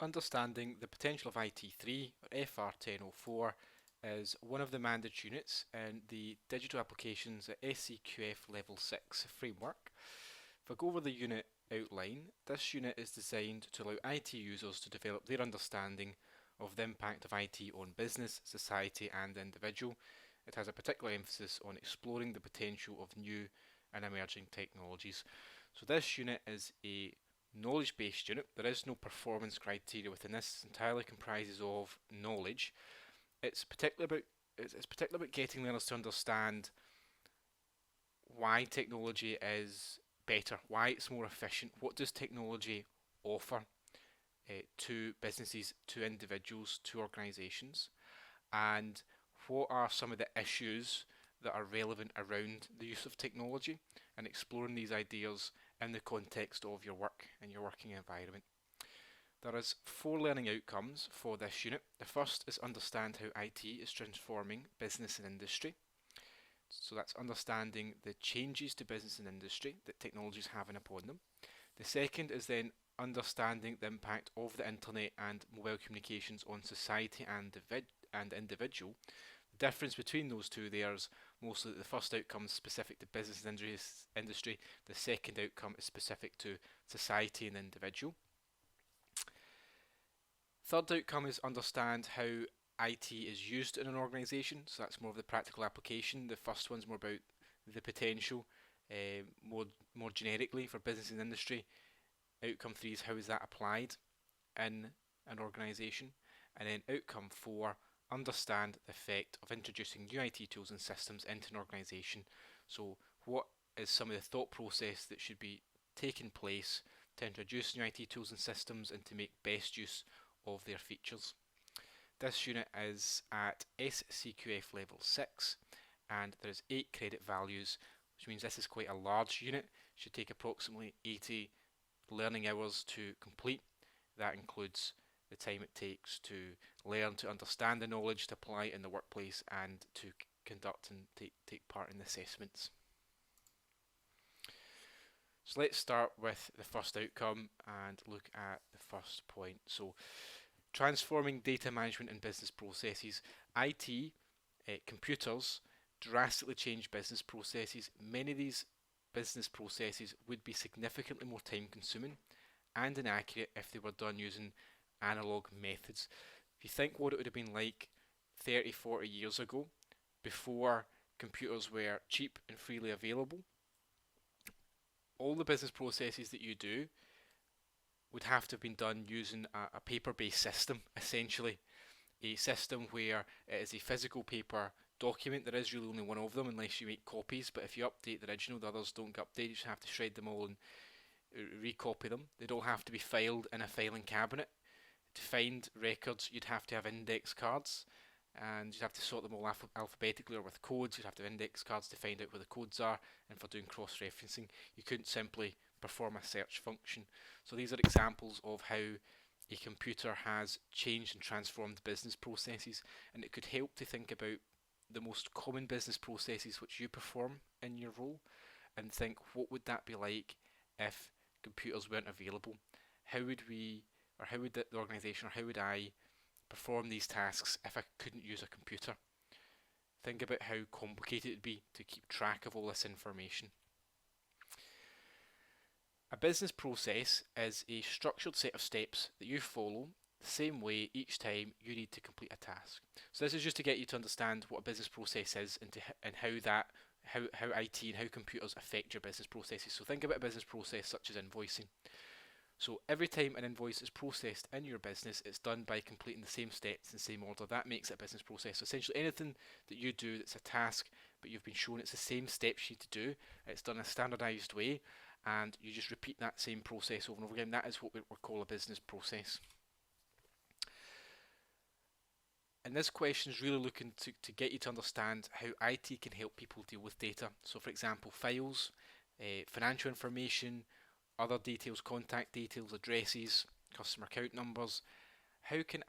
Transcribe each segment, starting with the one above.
Understanding the Potential of IT3, or FR1004, is one of the mandatory units in the Digital Applications at SCQF Level 6 framework. If I go over the unit outline, this unit is designed to allow IT users to develop their understanding of the impact of IT on business, society and individual. It has a particular emphasis on exploring the potential of new and emerging technologies. So this unit is a knowledge-based unit. There is no performance criteria within this. It entirely comprises of knowledge. It's particularly about getting learners to understand why technology is better, why it's more efficient, what does technology offer to businesses, to individuals, to organisations, and what are some of the issues that are relevant around the use of technology, and exploring these ideas in the context of your work and your working environment. There is 4 learning outcomes for this unit. The first is understand how IT is transforming business and industry. So that's understanding the changes to business and industry that technology is having upon them. The second is then understanding the impact of the internet and mobile communications on society and individual. The difference between those two there is mostly that the first outcome is specific to business and industry, the second outcome is specific to society and individual. Third outcome is understand how IT is used in an organisation, so that's more of the practical application. The first one's more about the potential, more generically for business and industry. Outcome 3 is how is that applied in an organisation, and then outcome 4, understand the effect of introducing new IT tools and systems into an organisation. So what is some of the thought process that should be taking place to introduce new IT tools and systems and to make best use of their features. This unit is at SCQF level 6 and there's 8 credit values, which means this is quite a large unit. It should take approximately 80 learning hours to complete. That includes the time it takes to learn to understand the knowledge, to apply it in the workplace and to conduct and take part in the assessments. So let's start with the first outcome and look at the first point. So transforming data management and business processes. IT, computers, drastically change business processes. Many of these business processes would be significantly more time consuming and inaccurate if they were done using analog methods. If you think what it would have been like 30, 40 years ago, before computers were cheap and freely available, all the business processes that you do would have to have been done using a paper-based system, essentially. A system where it is a physical paper document. There is really only one of them unless you make copies, but if you update the original, the others don't get updated. You just have to shred them all and recopy them. They don't have to be filed in a filing cabinet. To find records, you'd have to have index cards, and you'd have to sort them all alphabetically or with codes. You'd have to have index cards to find out where the codes are, and for doing cross-referencing, you couldn't simply perform a search function. So these are examples of how a computer has changed and transformed business processes, and it could help to think about the most common business processes which you perform in your role, and think what would that be like if computers weren't available? How would we, or how would the organisation, or how would I perform these tasks if I couldn't use a computer? Think about how complicated it would be to keep track of all this information. A business process is a structured set of steps that you follow the same way each time you need to complete a task. So this is just to get you to understand what a business process is and how IT and how computers affect your business processes. So think about a business process such as invoicing. So every time an invoice is processed in your business, it's done by completing the same steps in the same order. That makes it a business process. So essentially anything that you do that's a task, but you've been shown it's the same steps you need to do, it's done in a standardised way, and you just repeat that same process over and over again. That is what we call a business process. And this question is really looking to get you to understand how IT can help people deal with data. So for example, files, financial information, other details, contact details, addresses, customer account numbers. How can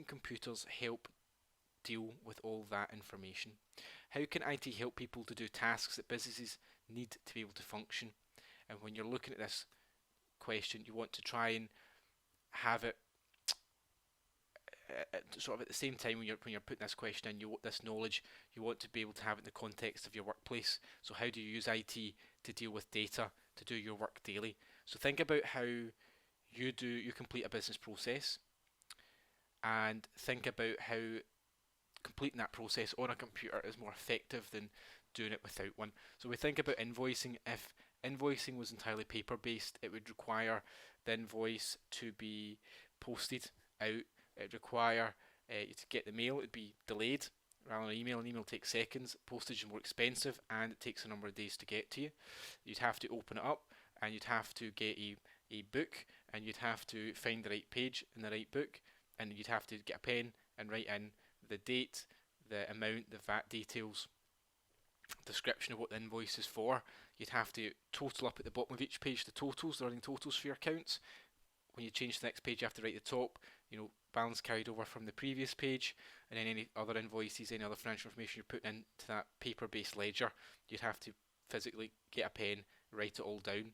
computers help deal with all that information? How can IT help people to do tasks that businesses need to be able to function? And when you're looking at this question, you want to try and have it sort of at the same time when you're putting this question in, this knowledge, you want to be able to have it in the context of your workplace. So how do you use IT to deal with data to do your work daily? So think about how you complete a business process, and think about how completing that process on a computer is more effective than doing it without one. So we think about invoicing. If invoicing was entirely paper based, it would require the invoice to be posted out. It would require you to get the mail. It'd be delayed rather than email. An email takes seconds. Postage is more expensive, and it takes a number of days to get to you. You'd have to open it up, and you'd have to get a book, and you'd have to find the right page in the right book, and you'd have to get a pen and write in the date, the amount, the VAT details, description of what the invoice is for. You'd have to total up at the bottom of each page the totals, the running totals for your accounts. When you change to the next page, you have to write the top, balance carried over from the previous page, and then any other invoices, any other financial information you're putting into that paper-based ledger, you'd have to physically get a pen, write it all down.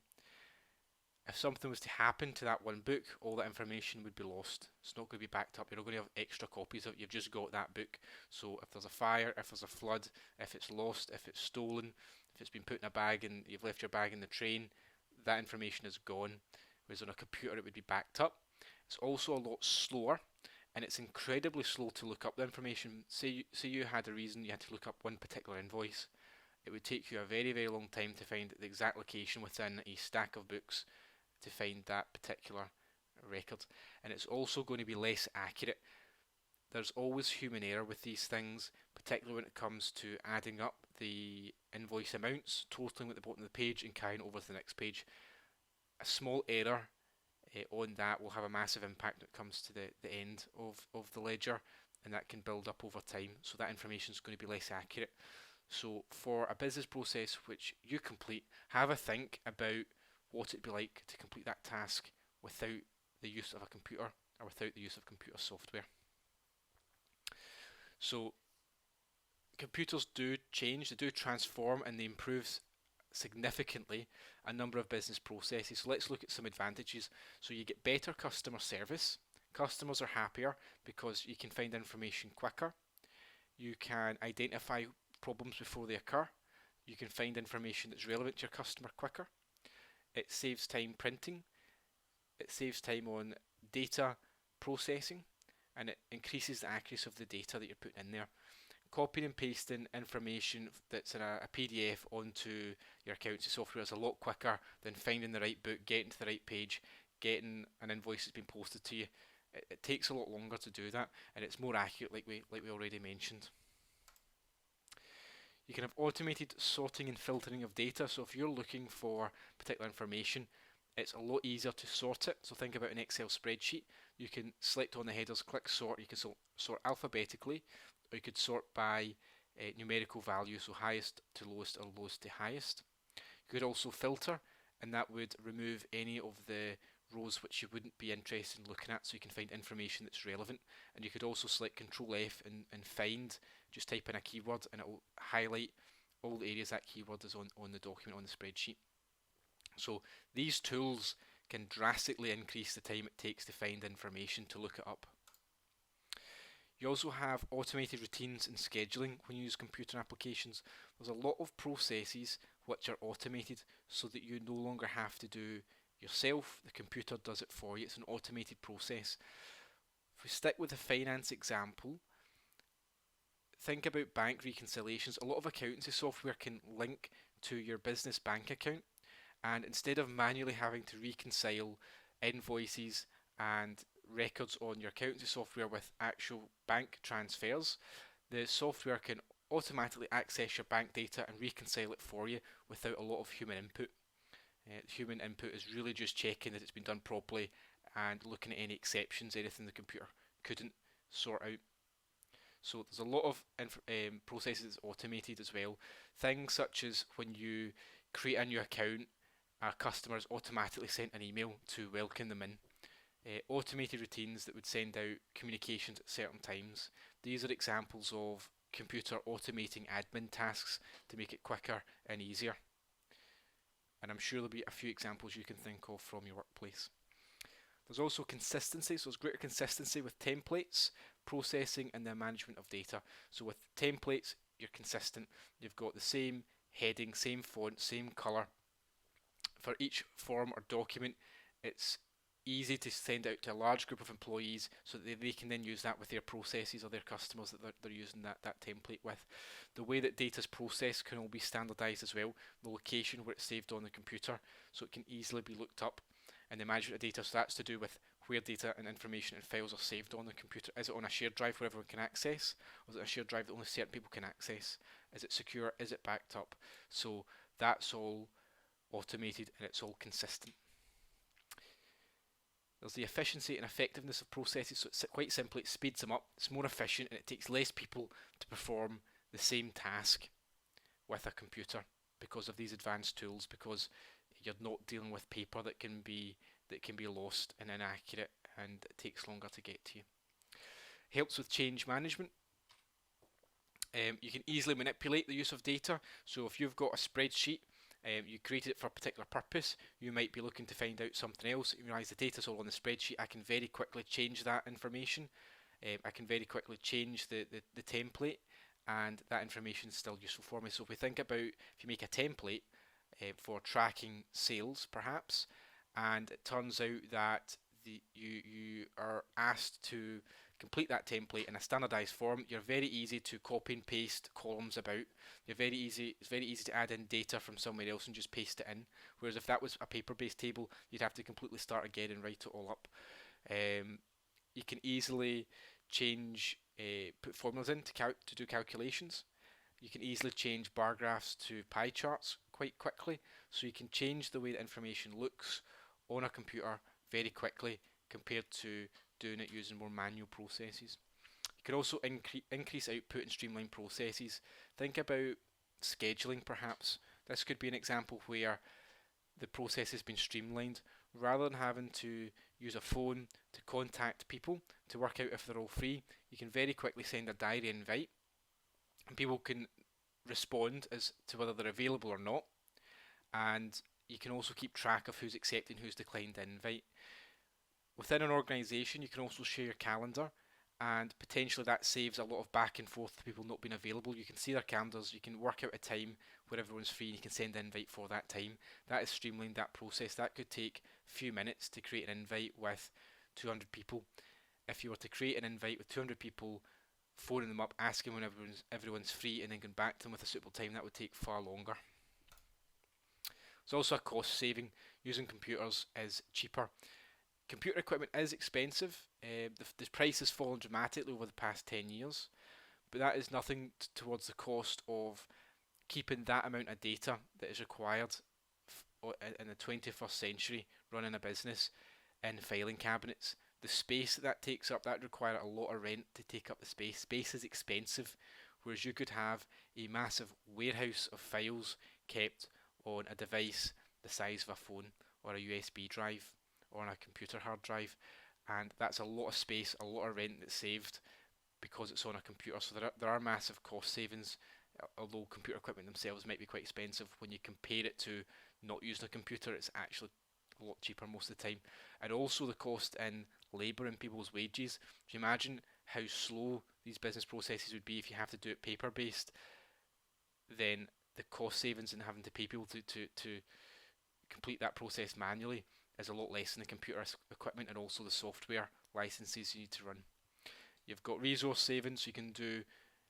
If something was to happen to that one book, all that information would be lost. It's not going to be backed up. You're not going to have extra copies of it. You've just got that book. So if there's a fire, if there's a flood, if it's lost, if it's stolen, if it's been put in a bag and you've left your bag in the train, that information is gone. Whereas on a computer it would be backed up. It's also a lot slower, and it's incredibly slow to look up the information. Say you had a reason you had to look up one particular invoice. It would take you a very, very long time to find the exact location within a stack of books to find that particular record, and it's also going to be less accurate. There's always human error with these things, particularly when it comes to adding up the invoice amounts, totaling at the bottom of the page and carrying over to the next page. A small error on that will have a massive impact when it comes to the end of the ledger, and that can build up over time, so that information is going to be less accurate. So for a business process which you complete, have a think about what it'd be like to complete that task without the use of a computer or without the use of computer software. So computers do change, they do transform, and they improve significantly a number of business processes. So let's look at some advantages. So you get better customer service. Customers are happier because you can find information quicker. You can identify problems before they occur. You can find information that's relevant to your customer quicker. It saves time printing, it saves time on data processing, and it increases the accuracy of the data that you're putting in there. Copying and pasting information that's in a PDF onto your accounting software is a lot quicker than finding the right book, getting to the right page, getting an invoice that's been posted to you. It takes a lot longer to do that, and it's more accurate, like we already mentioned. You can have automated sorting and filtering of data. So if you're looking for particular information, it's a lot easier to sort it. So think about an Excel spreadsheet. You can select on the headers, click sort. You can sort alphabetically, or you could sort by numerical value, so highest to lowest or lowest to highest. You could also filter, and that would remove any of the rows which you wouldn't be interested in looking at, so you can find information that's relevant. And you could also select Control F and find, just type in a keyword and it will highlight all the areas that keyword is on the document, on the spreadsheet. So these tools can drastically increase the time it takes to find information, to look it up. You also have automated routines and scheduling when you use computer applications. There's a lot of processes which are automated so that you no longer have to do yourself. The computer does it for you. It's an automated process. If we stick with the finance example, think about bank reconciliations. A lot of accountancy software can link to your business bank account, and instead of manually having to reconcile invoices and records on your accountancy software with actual bank transfers, the software can automatically access your bank data and reconcile it for you without a lot of human input. Human input is really just checking that it's been done properly and looking at any exceptions, anything the computer couldn't sort out. So there's a lot of processes automated as well. Things such as when you create a new account, our customers automatically sent an email to welcome them in. Automated routines that would send out communications at certain times. These are examples of computer automating admin tasks to make it quicker and easier. And I'm sure there'll be a few examples you can think of from your workplace. There's also consistency, so there's greater consistency with templates, processing, and the management of data. So with templates, you're consistent. You've got the same heading, same font, same color. For each form or document, it's easy to send out to a large group of employees so that they can then use that with their processes or their customers that they're using that template with. The way that data is processed can all be standardized as well. The location where it's saved on the computer, so it can easily be looked up. And the management of data, so that's to do with where data and information and files are saved on the computer. Is it on a shared drive where everyone can access? Or is it a shared drive that only certain people can access? Is it secure? Is it backed up? So that's all automated and it's all consistent. There's the efficiency and effectiveness of processes, so it's quite simply, it speeds them up, it's more efficient, and it takes less people to perform the same task with a computer because of these advanced tools, because you're not dealing with paper that can be lost and inaccurate, and it takes longer to get to you. Helps with change management. You can easily manipulate the use of data, so if you've got a spreadsheet, you created it for a particular purpose, you might be looking to find out something else, you realise the data's all on the spreadsheet, I can very quickly change that information, I can very quickly change the template, and that information is still useful for me. So if we think about, if you make a template for tracking sales perhaps, and it turns out that you are asked to complete that template in a standardized form, you're very easy to copy and paste columns about. It's very easy to add in data from somewhere else and just paste it in. Whereas if that was a paper-based table, you'd have to completely start again and write it all up. You can easily change, put formulas in to do calculations. You can easily change bar graphs to pie charts quite quickly. So you can change the way that information looks on a computer very quickly compared to doing it using more manual processes. You can also increase output and streamline processes. Think about scheduling perhaps. This could be an example where the process has been streamlined. Rather than having to use a phone to contact people to work out if they're all free, you can very quickly send a diary invite and people can respond as to whether they're available or not. And you can also keep track of who's accepted and who's declined the invite. Within an organisation, you can also share your calendar, and potentially that saves a lot of back and forth to people not being available. You can see their calendars, you can work out a time where everyone's free, and you can send an invite for that time. That is streamlined that process. That could take a few minutes to create an invite with 200 people. If you were to create an invite with 200 people, phoning them up, asking when everyone's free, and then going back to them with a suitable time, that would take far longer. There's also a cost saving. Using computers is cheaper. Computer equipment is expensive. The price has fallen dramatically over the past 10 years, but that is nothing towards the cost of keeping that amount of data that is required in the 21st century running a business in filing cabinets. The space that takes up, that requires a lot of rent to take up the space. Space is expensive, whereas you could have a massive warehouse of files kept on a device the size of a phone or a USB drive or on a computer hard drive, and that's a lot of space, a lot of rent that's saved because it's on a computer. So there are massive cost savings, although computer equipment themselves might be quite expensive. When you compare it to not using a computer, it's actually a lot cheaper most of the time. And also the cost in labour and people's wages. If you imagine how slow these business processes would be if you have to do it paper based, then the cost savings in having to pay people to complete that process manually is a lot less than the computer equipment and also the software licenses you need to run. You've got resource savings, so you can do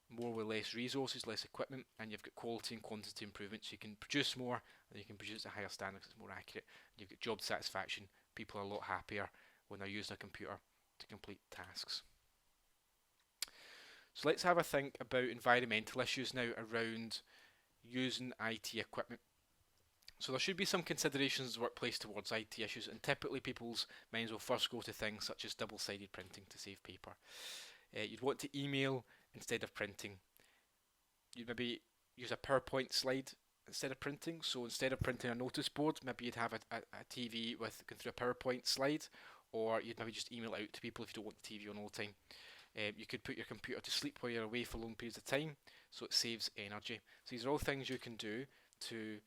more with less resources, less equipment, and you've got quality and quantity improvements. You can produce more and you can produce at higher standards, it's more accurate. You've got job satisfaction, people are a lot happier when they're using a computer to complete tasks. So let's have a think about environmental issues now around using IT equipment. So there should be some considerations in the workplace towards IT issues, and typically people's minds will first go to things such as double-sided printing to save paper. You'd want to email instead of printing. You'd maybe use a PowerPoint slide instead of printing. So instead of printing a notice board, maybe you'd have a TV with going through a PowerPoint slide, or you'd maybe just email out to people if you don't want the TV on all the time. You could put your computer to sleep while you're away for long periods of time, so it saves energy. So these are all things you can do to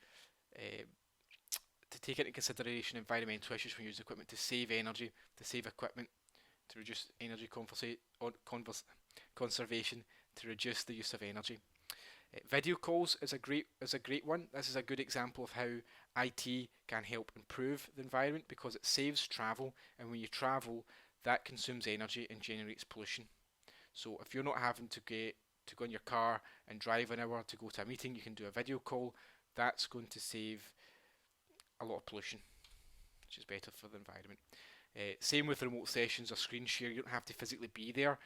to take into consideration environmental issues when you use equipment, to save energy, to save equipment, to reduce energy conservation, to reduce the use of energy. Video calls is a great one. This is a good example of how IT can help improve the environment because it saves travel, and when you travel, that consumes energy and generates pollution. So if you're not having to go in your car and drive an hour to go to a meeting, you can do a video call. That's going to save a lot of pollution, which is better for the environment. Same with remote sessions or screen share. You don't have to physically be there.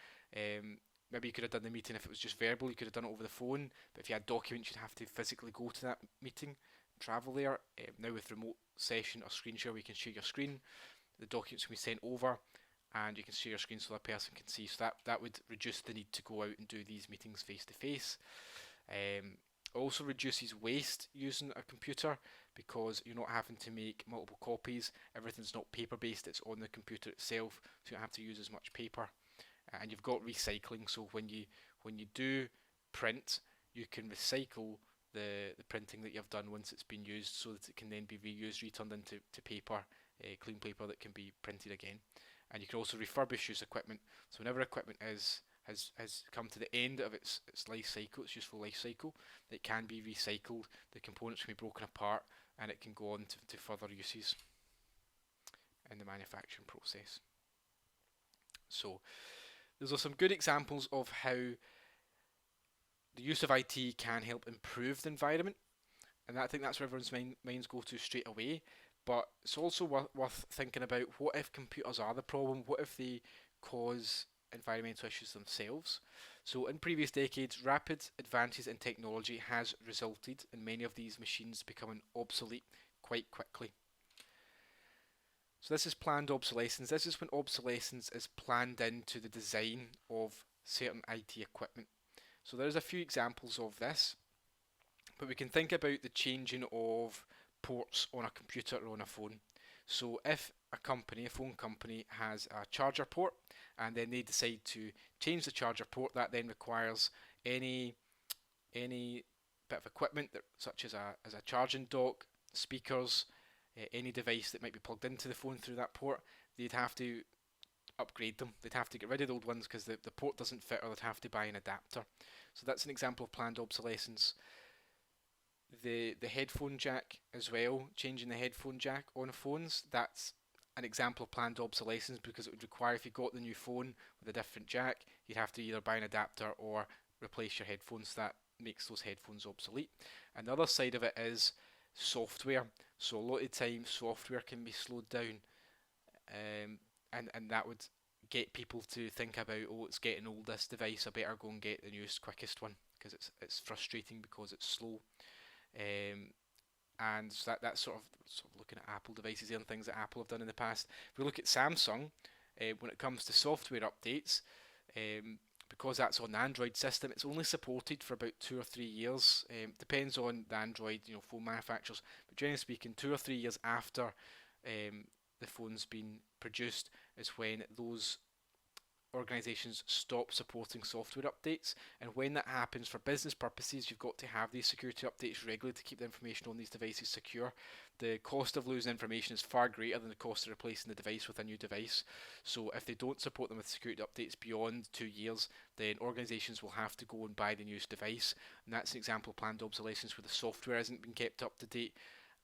Maybe you could have done the meeting if it was just verbal, you could have done it over the phone, but if you had documents, you'd have to physically go to that meeting, travel there. Now with remote session or screen share, we can share your screen, the documents can be sent over, and you can share your screen so that person can see. So that would reduce the need to go out and do these meetings face to face. Also reduces waste using a computer because you're not having to make multiple copies. Everything's not paper based, it's on the computer itself, so you don't have to use as much paper. And you've got recycling, so when you do print, you can recycle the printing that you've done once it's been used, so that it can then be reused, returned into paper, clean paper that can be printed again. And you can also refurbish used equipment. So whenever equipment has come to the end of its life cycle, its useful life cycle, it can be recycled. The components can be broken apart, and it can go on to further uses in the manufacturing process. So those are some good examples of how the use of IT can help improve the environment, and I think that's where everyone's minds go to straight away. But it's also worth thinking about, what if computers are the problem? What if they cause environmental issues themselves? So in previous decades, rapid advances in technology has resulted in many of these machines becoming obsolete quite quickly. So this is planned obsolescence. This is when obsolescence is planned into the design of certain IT equipment. So there's a few examples of this, but we can think about the changing of ports on a computer or on a phone. So if a phone company has a charger port, and then they decide to change the charger port, that then requires any bit of equipment such as a charging dock, speakers, any device that might be plugged into the phone through that port. They'd have to upgrade them. They'd have to get rid of the old ones because the port doesn't fit, or they'd have to buy an adapter. So that's an example of planned obsolescence. The headphone jack as well, changing the headphone jack on phones, that's an example of planned obsolescence, because it would require, if you got the new phone with a different jack, you'd have to either buy an adapter or replace your headphones. That makes those headphones obsolete. And the other side of it is software. So a lot of times software can be slowed down, and that would get people to think about, oh, it's getting old, this device, I better go and get the newest, quickest one, because it's frustrating because it's slow. And so that's sort of looking at Apple devices and things that Apple have done in the past. If we look at Samsung, when it comes to software updates, because that's on the Android system, it's only supported for about 2 or 3 years. Depends on the Android phone manufacturers, but generally speaking, 2 or 3 years after the phone's been produced is when those organisations stop supporting software updates. And when that happens, for business purposes, you've got to have these security updates regularly to keep the information on these devices secure. The cost of losing information is far greater than the cost of replacing the device with a new device. So if they don't support them with security updates beyond 2 years, then organisations will have to go and buy the newest device. And that's an example of planned obsolescence, where the software hasn't been kept up to date,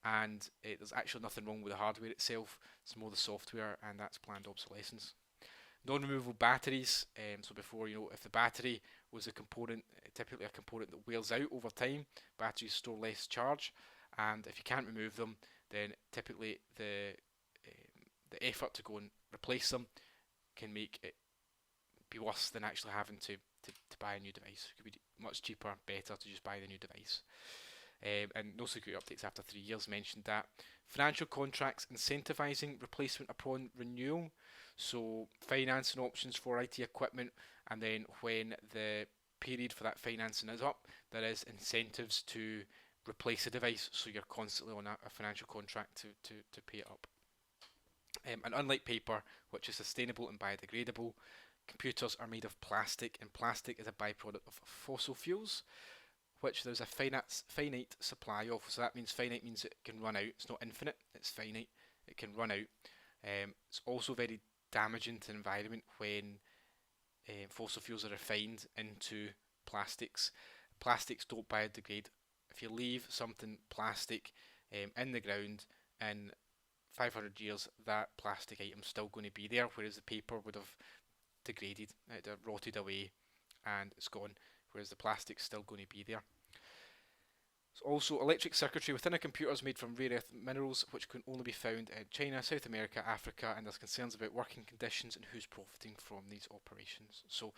and there's actually nothing wrong with the hardware itself, it's more the software, and that's planned obsolescence. Non-removable batteries. So before, if the battery was a component, typically a component that wears out over time, batteries store less charge, and if you can't remove them, then typically the effort to go and replace them can make it be worse than actually having to buy a new device. It could be much cheaper, better to just buy the new device. And no security updates after 3 years, mentioned that. Financial contracts incentivizing replacement upon renewal. So financing options for IT equipment, and then when the period for that financing is up, there is incentives to replace a device, so you're constantly on a financial contract to pay it up. And unlike paper, which is sustainable and biodegradable, computers are made of plastic, and plastic is a byproduct of fossil fuels, which there's a finite supply of. So that means finite means it can run out. It's not infinite, it's finite. It can run out. It's also very damaging to the environment when fossil fuels are refined into plastics. Plastics don't biodegrade. If you leave something plastic in the ground in 500 years, that plastic item's still going to be there, whereas the paper would have degraded, it would have rotted away, and it's gone, whereas the plastic's still going to be there. Also, electric circuitry within a computer is made from rare earth minerals, which can only be found in China, South America, Africa, and there's concerns about working conditions and who's profiting from these operations. So,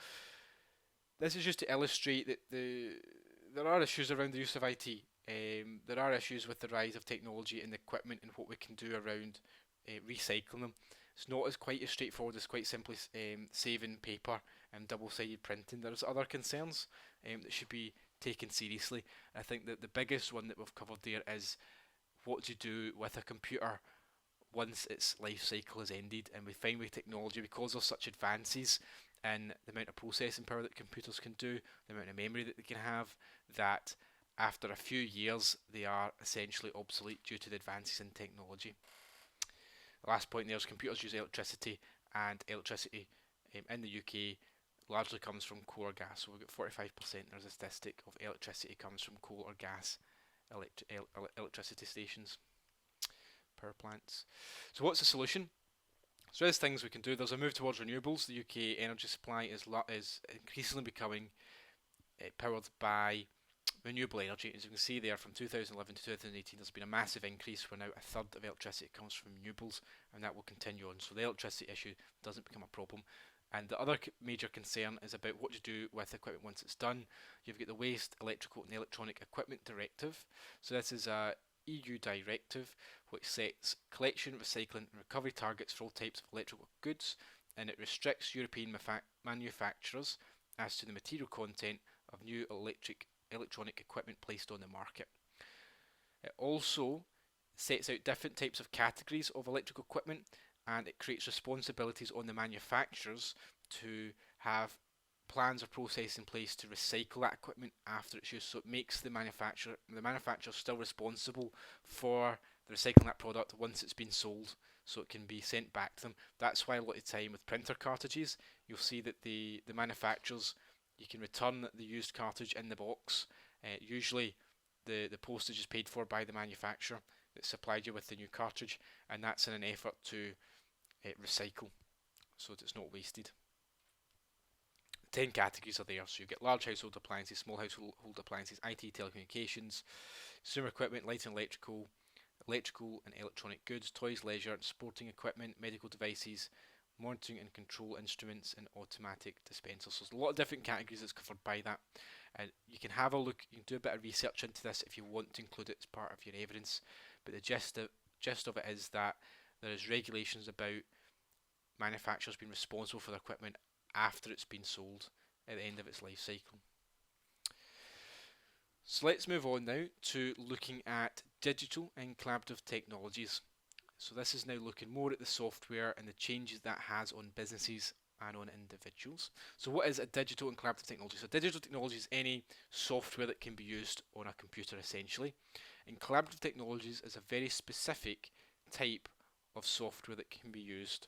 this is just to illustrate that there are issues around the use of IT. There are issues with the rise of technology and equipment and what we can do around recycling them. It's not as quite as straightforward as quite simply saving paper and double-sided printing. There's other concerns that should be taken seriously. I think that the biggest one that we've covered there is what to do with a computer once its life cycle is ended. And we find with technology, because of such advances in the amount of processing power that computers can do, the amount of memory that they can have, that after a few years they are essentially obsolete due to the advances in technology. The last point there is computers use electricity, and electricity in the UK largely comes from coal or gas. So we've got 45%, there's a statistic, of electricity comes from coal or gas electricity stations, power plants. So what's the solution? So there's things we can do. There's a move towards renewables. The UK energy supply is increasingly becoming powered by renewable energy. As you can see there, from 2011 to 2018, there's been a massive increase where now a third of electricity comes from renewables, and that will continue on. So the electricity issue doesn't become a problem. And the other major concern is about what to do with equipment once it's done. You've got the Waste, Electrical and Electronic Equipment Directive. So this is a EU directive which sets collection, recycling and recovery targets for all types of electrical goods, and it restricts European manufacturers as to the material content of new electronic equipment placed on the market. It also sets out different types of categories of electrical equipment, and it creates responsibilities on the manufacturers to have plans or process in place to recycle that equipment after its use. So it makes the manufacturer still responsible for the recycling that product once it's been sold, so it can be sent back to them. That's why a lot of time with printer cartridges, you'll see that the manufacturers, you can return the used cartridge in the box. Usually the postage is paid for by the manufacturer that supplied you with the new cartridge, and that's in an effort to recycle so that it's not wasted. 10 categories are there, so you get large household appliances, small household appliances, IT, telecommunications, consumer equipment, light and electrical and electronic goods, toys, leisure and sporting equipment, medical devices, monitoring and control instruments, and automatic dispensers. So there's a lot of different categories that's covered by that, and you can have a look, you can do a bit of research into this if you want to include it as part of your evidence, but the gist of it is that there is regulations about manufacturers being responsible for their equipment after it's been sold at the end of its life cycle. So let's move on now to looking at digital and collaborative technologies. So this is now looking more at the software and the changes that has on businesses and on individuals. So what is a digital and collaborative technology? So digital technology is any software that can be used on a computer essentially, and collaborative technologies is a very specific type of software that can be used.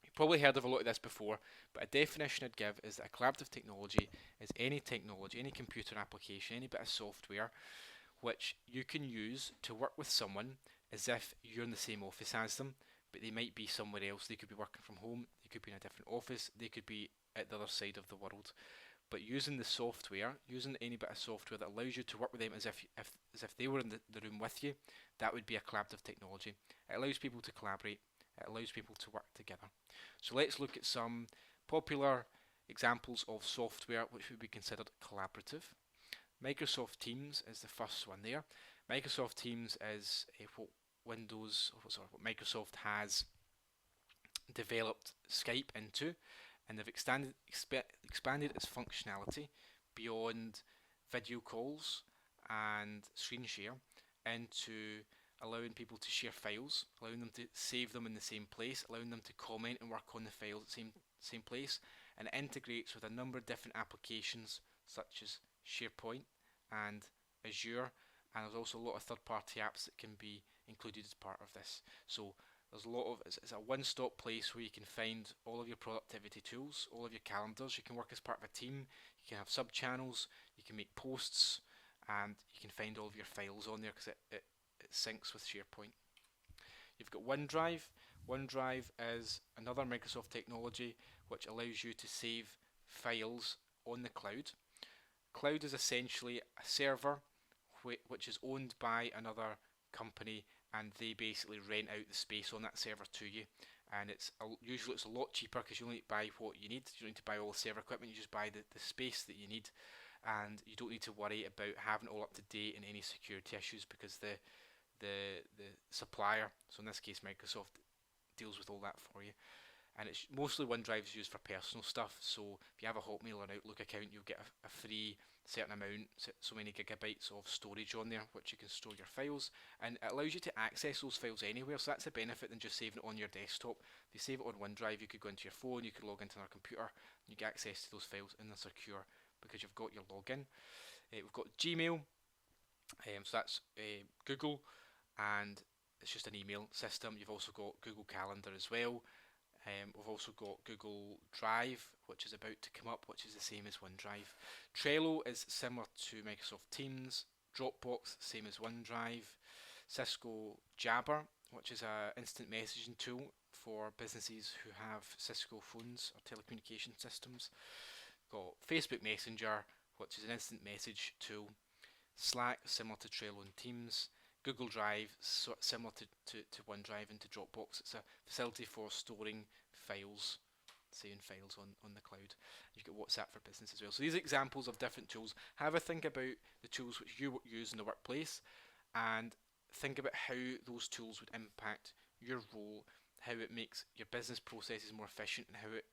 You've probably heard of a lot of this before, but a definition I'd give is that a collaborative technology is any technology, any computer application, any bit of software which you can use to work with someone as if you're in the same office as them, but they might be somewhere else. They could be working from home, they could be in a different office, they could be at the other side of the world. But using the software, using any bit of software that allows you to work with them as if they were in the room with you, that would be a collaborative technology. It allows people to collaborate, it allows people to work together. So let's look at some popular examples of software which would be considered collaborative. Microsoft Teams is the first one there. Microsoft Teams is what Microsoft has developed Skype into, and they've expanded its functionality beyond video calls and screen share into allowing people to share files, allowing them to save them in the same place, allowing them to comment and work on the files at the same place, and it integrates with a number of different applications such as SharePoint and Azure, and there's also a lot of third-party apps that can be included as part of this. So there's a lot of it's a one-stop place where you can find all of your productivity tools, all of your calendars. You can work as part of a team. You can have sub-channels. You can make posts, and you can find all of your files on there because it syncs with SharePoint. You've got OneDrive. OneDrive is another Microsoft technology which allows you to save files on the cloud. Cloud is essentially a server which is owned by another company, and they basically rent out the space on that server to you. And usually it's a lot cheaper because you only buy what you need. You don't need to buy all the server equipment. You just buy the space that you need, and you don't need to worry about having it all up to date and any security issues because the supplier, so in this case Microsoft, deals with all that for you. And it's mostly OneDrive is used for personal stuff. So if you have a Hotmail or an Outlook account, you'll get a free certain amount, so many gigabytes of storage on there, which you can store your files, and it allows you to access those files anywhere. So that's a benefit than just saving it on your desktop. If you save it on OneDrive, you could go into your phone, you could log into another computer, and you get access to those files, and they're secure because you've got your login. We've got Gmail, so that's Google, and it's just an email system. You've also got Google Calendar as well. We've also got Google Drive, which is about to come up, which is the same as OneDrive. Trello is similar to Microsoft Teams. Dropbox, same as OneDrive. Cisco Jabber, which is an instant messaging tool for businesses who have Cisco phones or telecommunication systems. Got Facebook Messenger, which is an instant message tool. Slack, similar to Trello and Teams. Google Drive, similar to OneDrive and to Dropbox. It's a facility for storing files, saving files on the cloud. You've got WhatsApp for Business as well. So these are examples of different tools. Have a think about the tools which you use in the workplace, and think about how those tools would impact your role, how it makes your business processes more efficient, and how it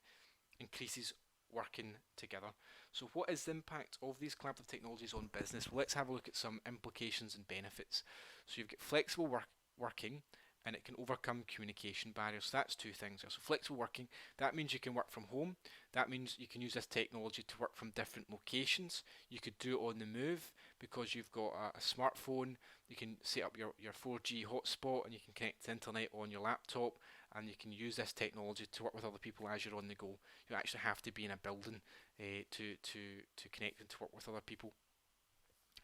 increases working together. So what is the impact of these collaborative technologies on business? Well, let's have a look at some implications and benefits. So you've got flexible working, and it can overcome communication barriers. So that's two things. So flexible working, that means you can work from home. That means you can use this technology to work from different locations. You could do it on the move because you've got a smartphone. You can set up your 4G hotspot, and you can connect to the internet on your laptop, and you can use this technology to work with other people as you're on the go. You don't actually have to be in a building to connect and to work with other people.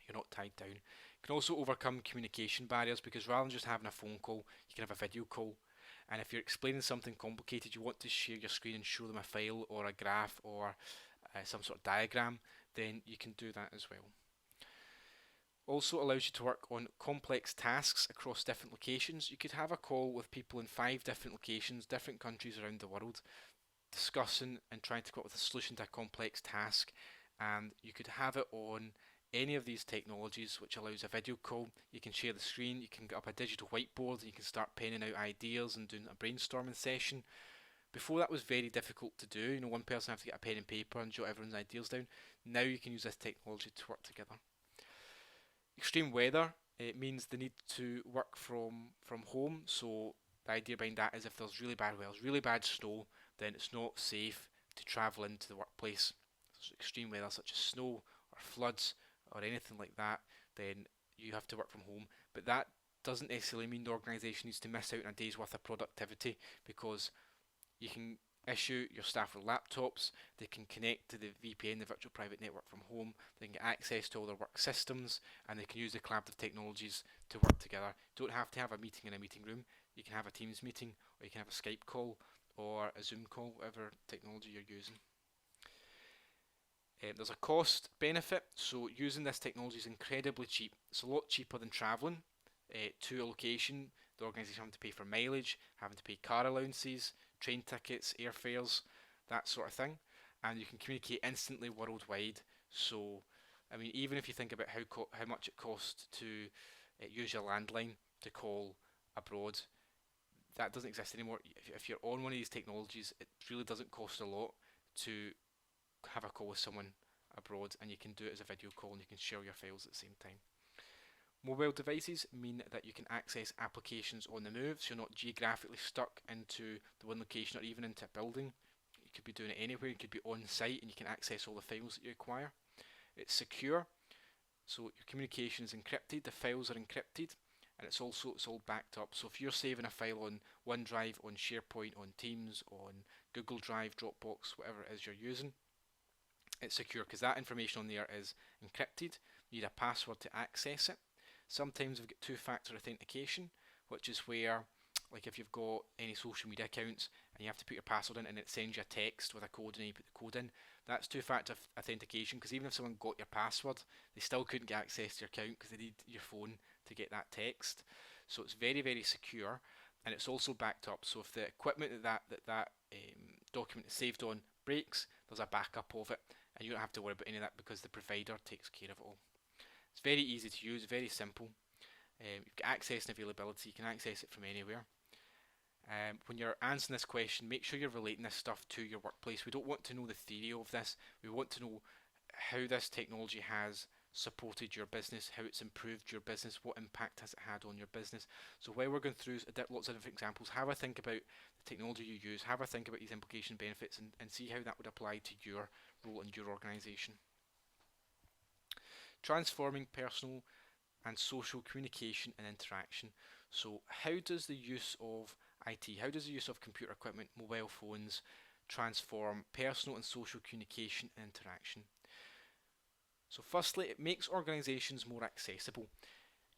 You're not tied down. You can also overcome communication barriers because rather than just having a phone call, you can have a video call. And if you're explaining something complicated, you want to share your screen and show them a file or a graph or some sort of diagram, then you can do that as well. Also allows you to work on complex tasks across different locations. You could have a call with people in 5 different locations, different countries around the world, discussing and trying to come up with a solution to a complex task, and you could have it on any of these technologies, which allows a video call. You can share the screen, you can get up a digital whiteboard, and you can start penning out ideas and doing a brainstorming session. Before, that was very difficult to do. One person had to get a pen and paper and jot everyone's ideas down. Now you can use this technology to work together. Extreme weather, it means the need to work from home. So the idea behind that is if there's really bad weather, really bad snow, then it's not safe to travel into the workplace. So extreme weather such as snow or floods or anything like that, then you have to work from home. But that doesn't necessarily mean the organisation needs to miss out on a day's worth of productivity, because you can issue your staff with laptops, they can connect to the VPN, the virtual private network, from home, they can get access to all their work systems, and they can use the collaborative technologies to work together. You don't have to have a meeting in a meeting room. You can have a Teams meeting, or you can have a Skype call or a Zoom call, whatever technology you're using. There's a cost benefit, so using this technology is incredibly cheap. It's a lot cheaper than travelling to a location. The organisation having to pay for mileage, having to pay car allowances, train tickets, airfares, that sort of thing, and you can communicate instantly worldwide. So, even if you think about how much it costs to use your landline to call abroad, that doesn't exist anymore. If you're on one of these technologies, it really doesn't cost a lot to have a call with someone abroad, and you can do it as a video call and you can share your files at the same time. Mobile devices mean that you can access applications on the move, so you're not geographically stuck into the one location or even into a building. You could be doing it anywhere, you could be on site and you can access all the files that you acquire. It's secure. So your communication is encrypted, the files are encrypted, and it's all backed up. So if you're saving a file on OneDrive, on SharePoint, on Teams, on Google Drive, Dropbox, whatever it is you're using, it's secure because that information on there is encrypted. You need a password to access it. Sometimes we've got two-factor authentication, which is where, like if you've got any social media accounts and you have to put your password in and it sends you a text with a code and you put the code in, that's two-factor authentication, because even if someone got your password, they still couldn't get access to your account because they need your phone to get that text. So it's very, very secure, and it's also backed up. So if the equipment that document is saved on breaks, there's a backup of it, and you don't have to worry about any of that because the provider takes care of it all. It's very easy to use, very simple. You've got access and availability, you can access it from anywhere. When you're answering this question, make sure you're relating this stuff to your workplace. We don't want to know the theory of this, we want to know how this technology has supported your business, how it's improved your business, what impact has it had on your business. So while we're going through lots of different examples, have a think about the technology you use, have a think about these implication benefits, and see how that would apply to your role in your organisation. Transforming personal and social communication and interaction. So how does the use of IT, how does the use of computer equipment, mobile phones, transform personal and social communication and interaction? So firstly, it makes organisations more accessible.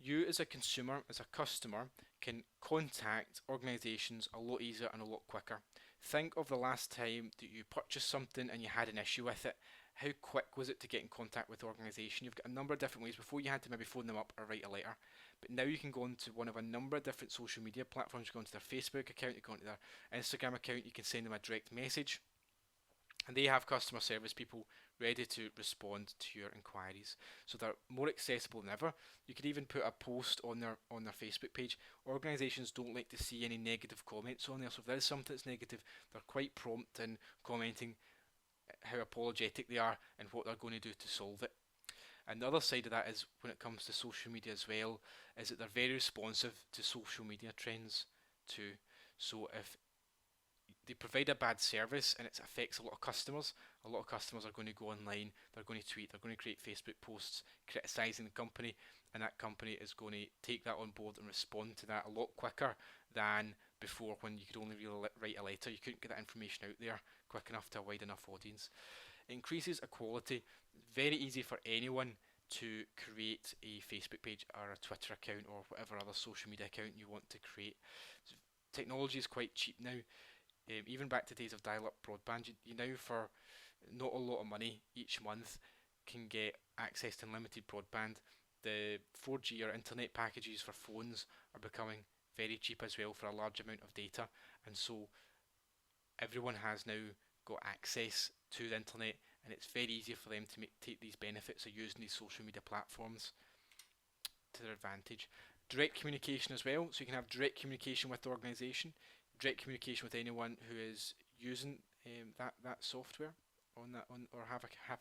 You as a consumer, as a customer, can contact organisations a lot easier and a lot quicker. Think of the last time that you purchased something and you had an issue with it. How quick was it to get in contact with the organisation? You've got a number of different ways. Before you had to maybe phone them up or write a letter, but now you can go onto one of a number of different social media platforms. You go onto their Facebook account, you go onto their Instagram account, you can send them a direct message, and they have customer service people ready to respond to your inquiries. So they're more accessible than ever. You could even put a post on their Facebook page. Organisations don't like to see any negative comments on there, so if there is something that's negative, they're quite prompt in commenting how apologetic they are and what they're going to do to solve it. And the other side of that is, when it comes to social media as well, is that they're very responsive to social media trends too. So if they provide a bad service and it affects a lot of customers are going to go online, they're going to tweet, they're going to create Facebook posts criticising the company, and that company is going to take that on board and respond to that a lot quicker than before, when you could only really write a letter. You couldn't get that information out there quick enough to a wide enough audience. It increases equality. Very easy for anyone to create a Facebook page or a Twitter account or whatever other social media account you want to create. So technology is quite cheap now. Even back to days of dial-up broadband, you now, for not a lot of money each month, can get access to unlimited broadband. The 4G or internet packages for phones are becoming very cheap as well for a large amount of data, and so everyone has now got access to the internet, and it's very easy for them to take these benefits of using these social media platforms to their advantage. Direct communication as well, so you can have direct communication with the organisation, direct communication with anyone who is using that software or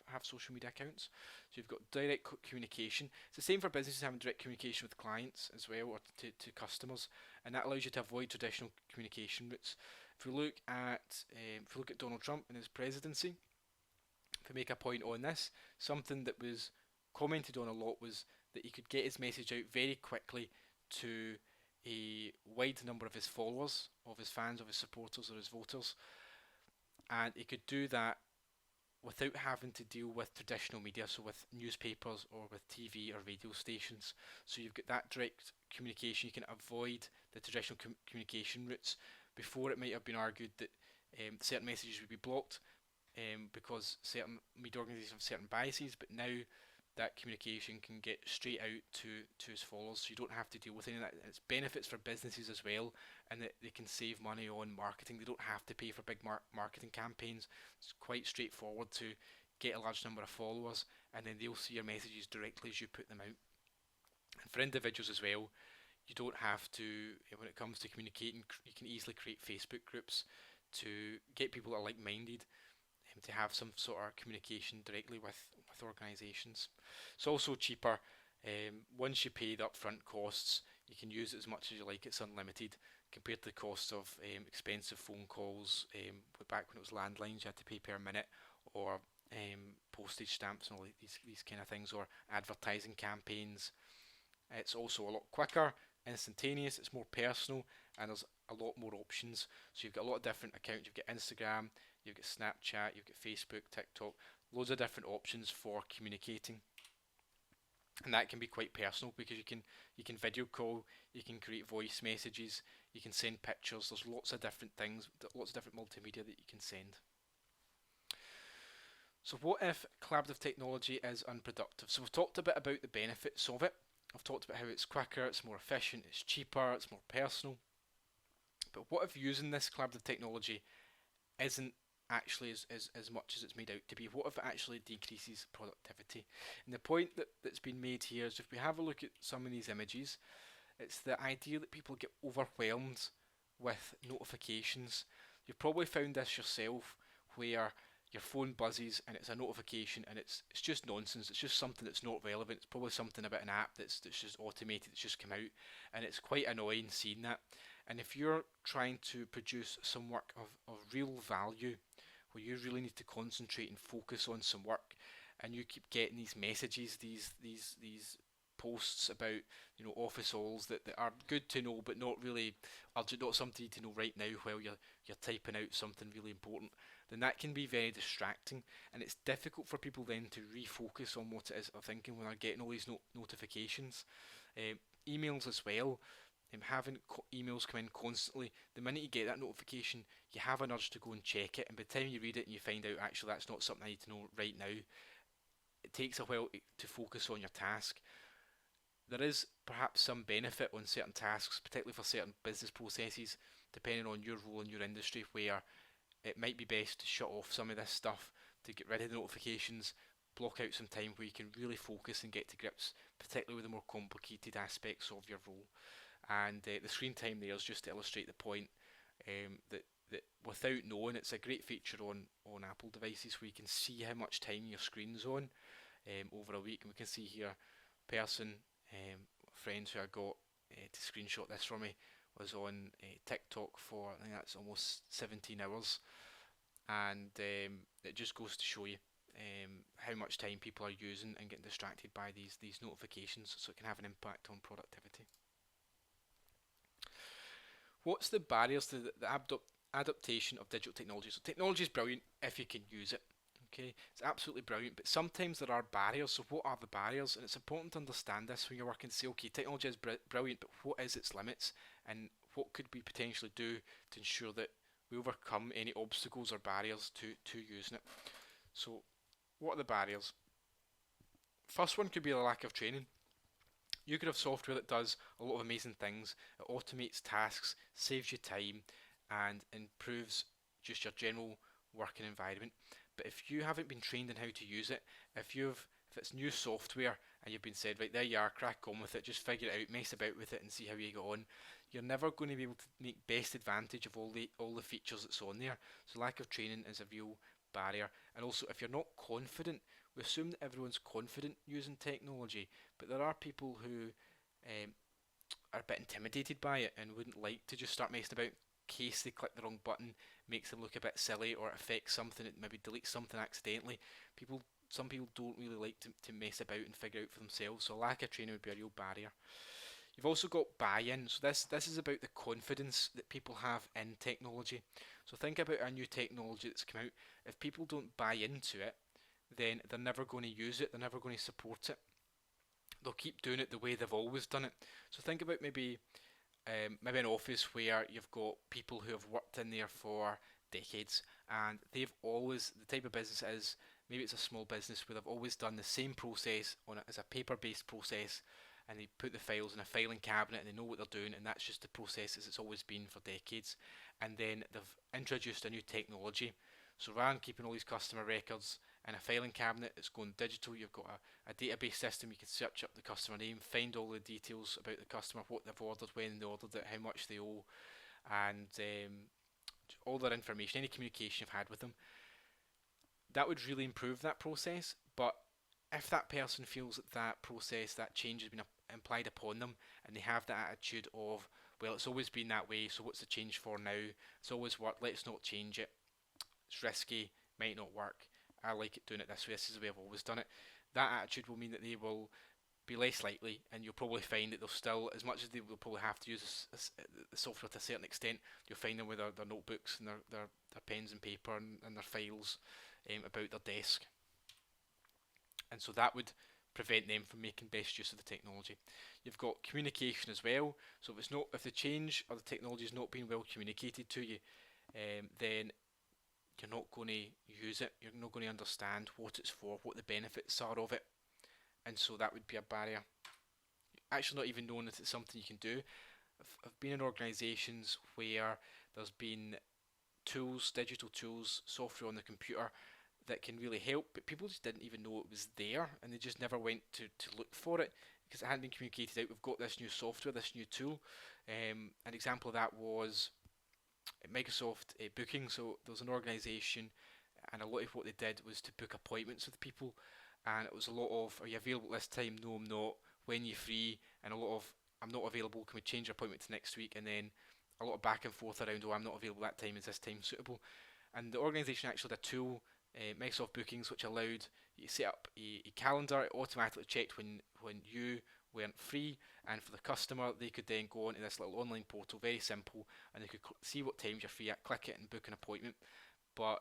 have social media accounts. So you've got direct communication. It's the same for businesses having direct communication with clients as well, or to customers, and that allows you to avoid traditional communication routes. If we look at Donald Trump and his presidency, if we make a point on this, something that was commented on a lot was that he could get his message out very quickly to a wide number of his followers, of his fans, of his supporters, or his voters, and he could do that without having to deal with traditional media, so with newspapers or with TV or radio stations. So you've got that direct communication. You can avoid the traditional communication routes. Before, it might have been argued that certain messages would be blocked because certain media organisations have certain biases, but now that communication can get straight out to his followers, so you don't have to deal with any of that. It's benefits for businesses as well, and that they can save money on marketing. They don't have to pay for big marketing campaigns. It's quite straightforward to get a large number of followers, and then they'll see your messages directly as you put them out. And for individuals as well, you don't have to, when it comes to communicating, you can easily create Facebook groups to get people that are like-minded, to have some sort of communication directly with organisations. It's also cheaper. Once you pay the upfront costs, you can use it as much as you like. It's unlimited compared to the cost of expensive phone calls. Back when it was landlines, you had to pay per minute, or postage stamps and all these kind of things, or advertising campaigns. It's also a lot quicker, instantaneous, it's more personal, and there's a lot more options. So you've got a lot of different accounts. You've got Instagram, you've got Snapchat, you've got Facebook, TikTok, loads of different options for communicating. And that can be quite personal because you can video call, you can create voice messages, you can send pictures. There's lots of different things, lots of different multimedia that you can send. So what if collaborative technology is unproductive? So we've talked a bit about the benefits of it. I've talked about how it's quicker, it's more efficient, it's cheaper, it's more personal. But what if using this collaborative technology isn't actually as much as it's made out to be? What if it actually decreases productivity? And the point that's been made here is, if we have a look at some of these images, it's the idea that people get overwhelmed with notifications. You've probably found this yourself, where your phone buzzes and it's a notification and it's just nonsense. It's just something that's not relevant. It's probably something about an app that's just automated, that's just come out, and it's quite annoying seeing that. And if you're trying to produce some work of real value, where you really need to concentrate and focus on some work, and you keep getting these messages, these posts about, office hours that are good to know but not really urgent, not something to know right now while you're typing out something really important, then that can be very distracting, and it's difficult for people then to refocus on what it is they're thinking when they're getting all these notifications. Emails as well. Having emails come in constantly, the minute you get that notification, you have an urge to go and check it, and by the time you read it and you find out actually that's not something I need to know right now, it takes a while to focus on your task. There is perhaps some benefit on certain tasks, particularly for certain business processes, depending on your role in your industry, where it might be best to shut off some of this stuff, to get rid of the notifications, block out some time where you can really focus and get to grips, particularly with the more complicated aspects of your role. And the screen time there is just to illustrate the point, that without knowing, it's a great feature on Apple devices, where you can see how much time your screen's on over a week. And we can see here, person, friends who I got to screenshot this for me, was on TikTok for, I think that's almost 17 hours. And it just goes to show you how much time people are using and getting distracted by these notifications, so it can have an impact on productivity. What's the barriers to the adaptation of digital technology? So technology is brilliant if you can use it. Okay, it's absolutely brilliant, but sometimes there are barriers. So what are the barriers? And it's important to understand this when you're working to say, okay, technology is brilliant, but what is its limits, and what could we potentially do to ensure that we overcome any obstacles or barriers to using it? So what are the barriers? First one could be the lack of training. You could have software that does a lot of amazing things. It automates tasks, saves you time, and improves just your general working environment. But if you haven't been trained in how to use it, if it's new software and you've been said, right, there you are, crack on with it, just figure it out, mess about with it and see how you go on, you're never going to be able to make best advantage of all the features that's on there. So lack of training is a real barrier. And also, if you're not confident, we assume that everyone's confident using technology, but there are people who are a bit intimidated by it and wouldn't like to just start messing about in case they click the wrong button, makes them look a bit silly, or it affects something, it maybe deletes something accidentally. Some people don't really like to mess about and figure out for themselves, so lack of training would be a real barrier. You've also got buy-in. So this is about the confidence that people have in technology. So think about a new technology that's come out. If people don't buy into it, then they're never going to use it, they're never going to support it. They'll keep doing it the way they've always done it. So think about maybe an office where you've got people who have worked in there for decades, and they've always, the type of business is, maybe it's a small business where they've always done the same process on it as a paper-based process, and they put the files in a filing cabinet and they know what they're doing, and that's just the process as it's always been for decades. And then they've introduced a new technology. So rather than keeping all these customer records in a filing cabinet, it's going digital. You've got a database system. You can search up the customer name, find all the details about the customer, what they've ordered, when they ordered it, how much they owe, and all their information, any communication you've had with them. That would really improve that process. But if that person feels that that process, that change has been implied upon them, and they have that attitude of, well, it's always been that way, so what's the change for now? It's always worked, let's not change it. It's risky, might not work. I like it doing it this way, this is the way I've always done it, that attitude will mean that they will be less likely, and you'll probably find that they'll still, as much as they will probably have to use the software to a certain extent, you'll find them with their notebooks and their pens and paper and their files about their desk. And so that would prevent them from making best use of the technology. You've got communication as well. So if the change or the technology is not being well communicated to you, then you're not going to use it. You're not going to understand what it's for, what the benefits are of it, and so that would be a barrier. Actually, not even knowing that it's something you can do. I've been in organisations where there's been tools, digital tools, software on the computer that can really help, but people just didn't even know it was there, and they just never went to look for it because it hadn't been communicated out. We've got this new software, this new tool. An example of that was Microsoft Booking. So there was an organisation, and a lot of what they did was to book appointments with people, and it was a lot of, are you available this time? No, I'm not. When are you free? And a lot of, I'm not available, can we change your appointment to next week? And then a lot of back and forth around, oh, I'm not available that time, is this time suitable? And the organisation actually had a tool, Microsoft Bookings, which allowed you to set up a calendar. It automatically checked when you weren't free, and for the customer, they could then go onto this little online portal, very simple, and they could see what times you're free at, click it and book an appointment. But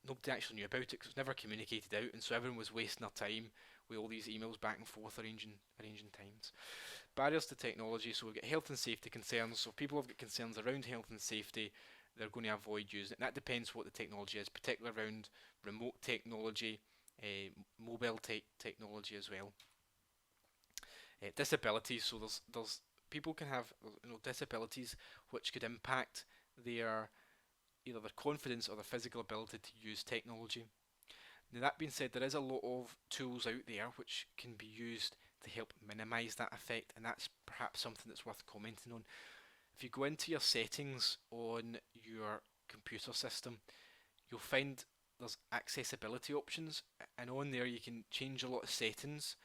nobody actually knew about it because it was never communicated out, and so everyone was wasting their time with all these emails back and forth arranging times. Barriers to technology, so we've got health and safety concerns. So if people have got concerns around health and safety, they're going to avoid using it. And that depends what the technology is, particularly around remote technology, mobile technology as well. Disabilities, so there's people can have disabilities which could impact their either their confidence or their physical ability to use technology. Now, that being said, there is a lot of tools out there which can be used to help minimise that effect, and that's perhaps something that's worth commenting on. If you go into your settings on your computer system, you'll find there's accessibility options, and on there you can change a lot of settings,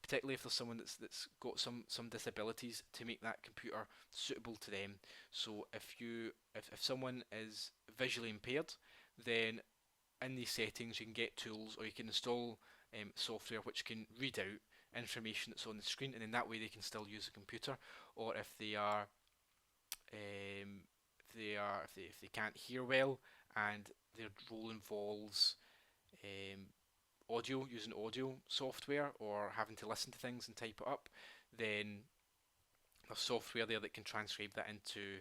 particularly if there's someone that's got some disabilities, to make that computer suitable to them. So if someone is visually impaired, then in these settings you can get tools, or you can install software which can read out information that's on the screen, and in that way they can still use the computer. Or if they can't hear well and their role involves using audio software, or having to listen to things and type it up, then there's software there that can transcribe that into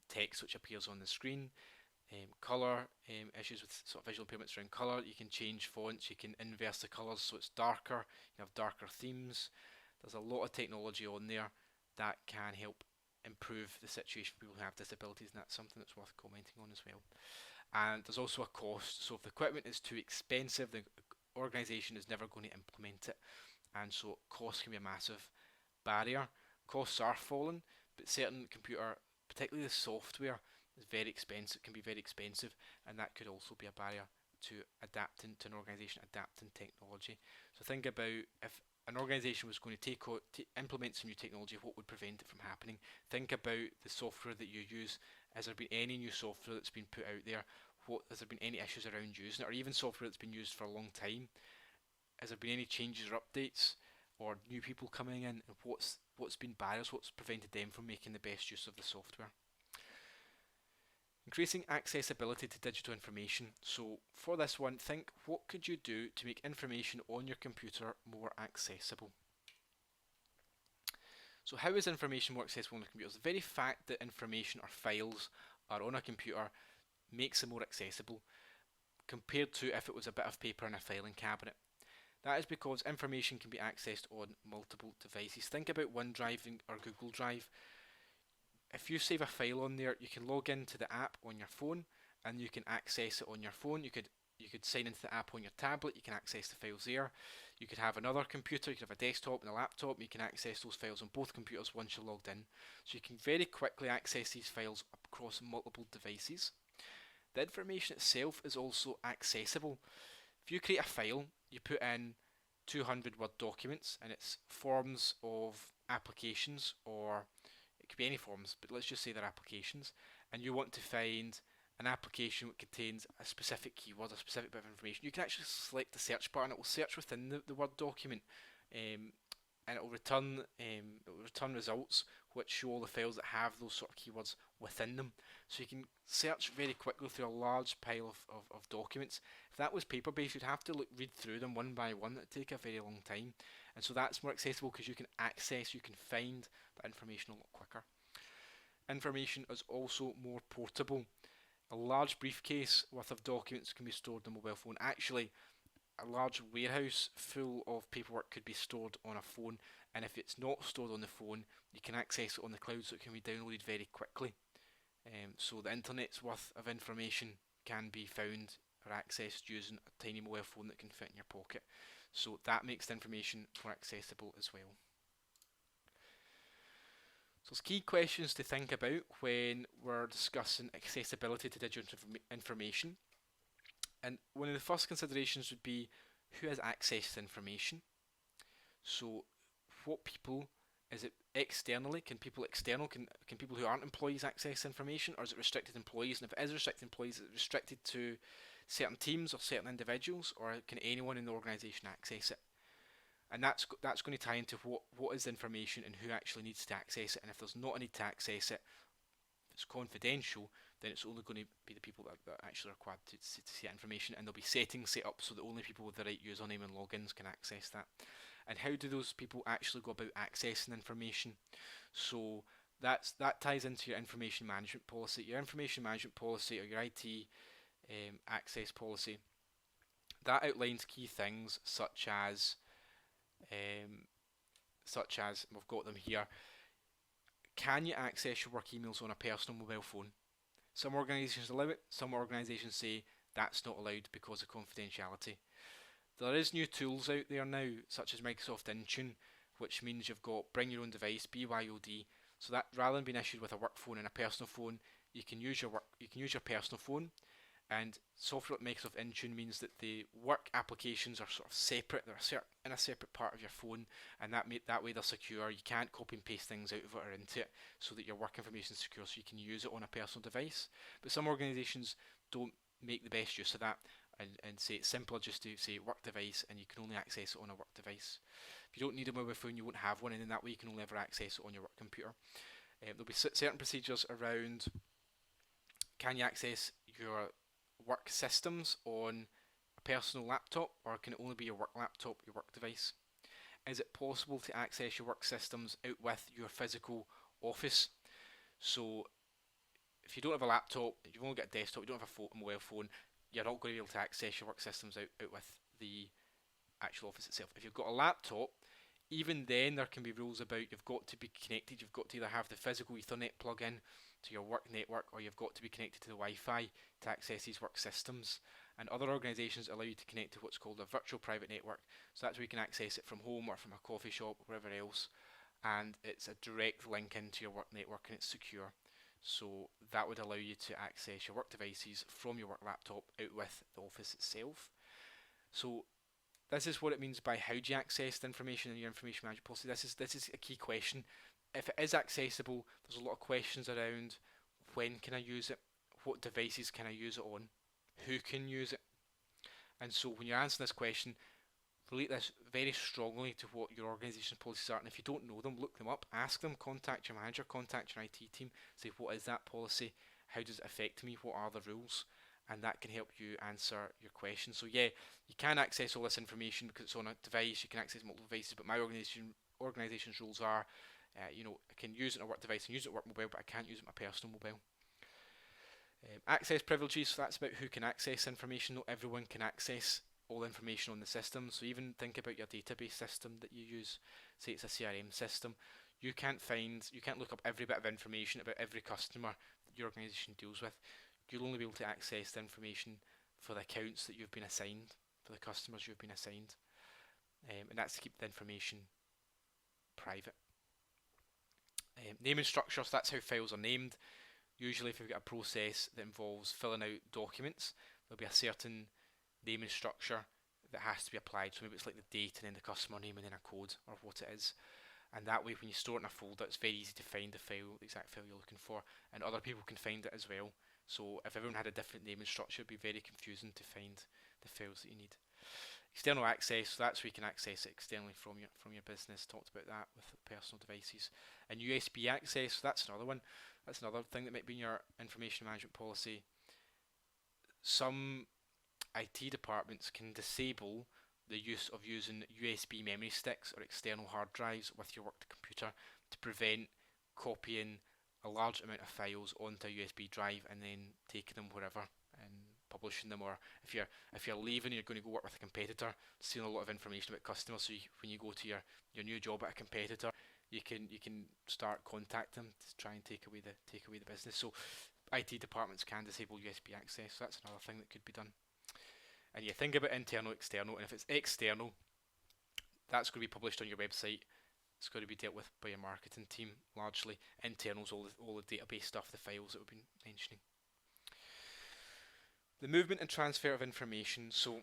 text which appears on the screen. Colour issues with sort of visual impairments around colour, you can change fonts, you can inverse the colours so it's darker, you have darker themes. There's a lot of technology on there that can help improve the situation for people who have disabilities, and that's something that's worth commenting on as well. And there's also a cost, so if the equipment is too expensive, the organisation is never going to implement it, and so cost can be a massive barrier. Costs are falling, but certain computer, particularly the software, is very expensive, can be very expensive, and that could also be a barrier to adapting to an organisation, adapting technology. So think about if an organisation was going to implement some new technology, what would prevent it from happening? Think about the software that you use. Has there been any new software that's been put out there? Has there been any issues around using it, or even software that's been used for a long time? Has there been any changes or updates, or new people coming in? And what's been barriers? What's prevented them from making the best use of the software? Increasing accessibility to digital information. So for this one, think, what could you do to make information on your computer more accessible? So how is information more accessible on the computer? The very fact that information or files are on a computer makes them more accessible compared to if it was a bit of paper in a filing cabinet. That is because information can be accessed on multiple devices. Think about OneDrive or Google Drive. If you save a file on there, you can log into the app on your phone and you can access it on your phone. You could sign into the app on your tablet, you can access the files there. You could have another computer, you could have a desktop and a laptop, and you can access those files on both computers once you're logged in. So you can very quickly access these files across multiple devices. The information itself is also accessible. If you create a file, you put in 200 word documents, and it's forms of applications, or it could be any forms, but let's just say they're applications, and you want to find an application which contains a specific keyword, a specific bit of information, you can actually select the search bar and it will search within the Word document, and it will return results which show all the files that have those sort of keywords within them. So you can search very quickly through a large pile of documents. If that was paper based, you'd have to read through them one by one. It'd take a very long time, and so that's more accessible because you can find that information a lot quicker. Information is also more portable. A large briefcase worth of documents can be stored on a mobile phone. Actually, a large warehouse full of paperwork could be stored on a phone, and if it's not stored on the phone, you can access it on the cloud, so it can be downloaded very quickly. So the internet's worth of information can be found or accessed using a tiny mobile phone that can fit in your pocket. So that makes the information more accessible as well. So there's key questions to think about when we're discussing accessibility to digital information. And one of the first considerations would be who has access to information. So what people, is it externally? Can people who aren't employees access information, or is it restricted employees? And if it is restricted employees, is it restricted to certain teams or certain individuals, or can anyone in the organisation access it? And that's going to tie into what is information and who actually needs to access it. And if there's not a need to access it, if it's confidential, then it's only going to be the people that actually are required to see that information, and there'll be settings set up so that only people with the right username and logins can access that. And how do those people actually go about accessing information? So that ties into your information management policy. Your information management policy, or your IT access policy, that outlines key things such as we've got them here. Can you access your work emails on a personal mobile phone? Some organisations allow it, some organisations say that's not allowed because of confidentiality. There is new tools out there now, such as Microsoft Intune, which means you've got bring your own device, BYOD, so that rather than being issued with a work phone and a personal phone, you can use your personal phone. And software like Microsoft Intune means that the work applications are sort of separate. They're in a separate part of your phone, and that way they're secure. You can't copy and paste things out of it or into it, so that your work information is secure, so you can use it on a personal device. But some organisations don't make the best use of that, and say it's simpler just to say work device, and you can only access it on a work device. If you don't need a mobile phone, you won't have one, and in that way you can only ever access it on your work computer. There'll be certain procedures around can you access your work systems on a personal laptop, or can it only be your work laptop, your work device? Is it possible to access your work systems out with your physical office? So if you don't have a laptop, you've only got a desktop, you don't have a mobile phone, you're not going to be able to access your work systems out with the actual office itself. If you've got a laptop, even then there can be rules about you've got to be connected. You've got to either have the physical Ethernet plug-in to your work network, or you've got to be connected to the Wi-Fi to access these work systems. And other organisations allow you to connect to what's called a virtual private network, so that's where you can access it from home or from a coffee shop or wherever else, and it's a direct link into your work network and it's secure. So that would allow you to access your work devices from your work laptop out with the office itself. So this is what it means by how do you access the information in your information management policy. This is a key question. If it is accessible, there's a lot of questions around when can I use it, what devices can I use it on, who can use it. And so when you're answering this question, relate this very strongly to what your organisation's policies are, and if you don't know them, look them up, ask them, contact your manager, contact your IT team, say what is that policy, how does it affect me, what are the rules, and that can help you answer your question. So yeah, you can access all this information because it's on a device, you can access multiple devices, but my organisation's rules are, I can use it on a work device and use it on a work mobile, but I can't use it on my personal mobile. Access privileges, so that's about who can access information. Not everyone can access all information on the system, so even think about your database system that you use. Say it's a CRM system, you can't look up every bit of information about every customer that your organisation deals with. You'll only be able to access the information for the accounts that you've been assigned, for the customers you've been assigned, and that's to keep the information private. Naming structure, so that's how files are named. Usually if you've got a process that involves filling out documents, there'll be a certain naming structure that has to be applied. So maybe it's like the date and then the customer name and then a code or what it is. And that way when you store it in a folder, it's very easy to find the exact file you're looking for, and other people can find it as well. So if everyone had a different name and structure, it'd be very confusing to find the files that you need. External access, so that's where you can access it externally from your business. Talked about that with personal devices. And USB access, so that's another one. That's another thing that might be in your information management policy. Some IT departments can disable the use of using USB memory sticks or external hard drives with your work computer to prevent copying a large amount of files onto a USB drive and then taking them wherever and publishing them. Or if you're leaving, you're going to go work with a competitor, seeing a lot of information about customers. So when you go to your new job at a competitor, you can start contacting them to try and take away the business. So IT departments can disable USB access. So that's another thing that could be done. And you think about internal, external, and if it's external, that's going to be published on your website. It's going to be dealt with by your marketing team largely. Internals, all the database stuff, the files that we've been mentioning. The movement and transfer of information. So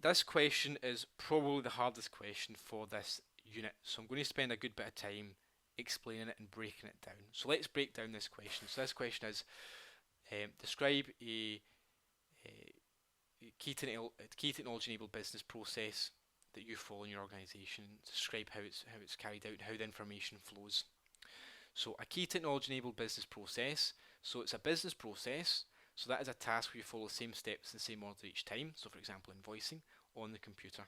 this question is probably the hardest question for this unit. So I'm going to spend a good bit of time explaining it and breaking it down. So let's break down this question. So this question is, describe a key technology enabled business process that you follow in your organisation. Describe how it's carried out and how the information flows. So a key technology enabled business process. So it's a business process. So that is a task where you follow the same steps in the same order each time. So for example, invoicing on the computer.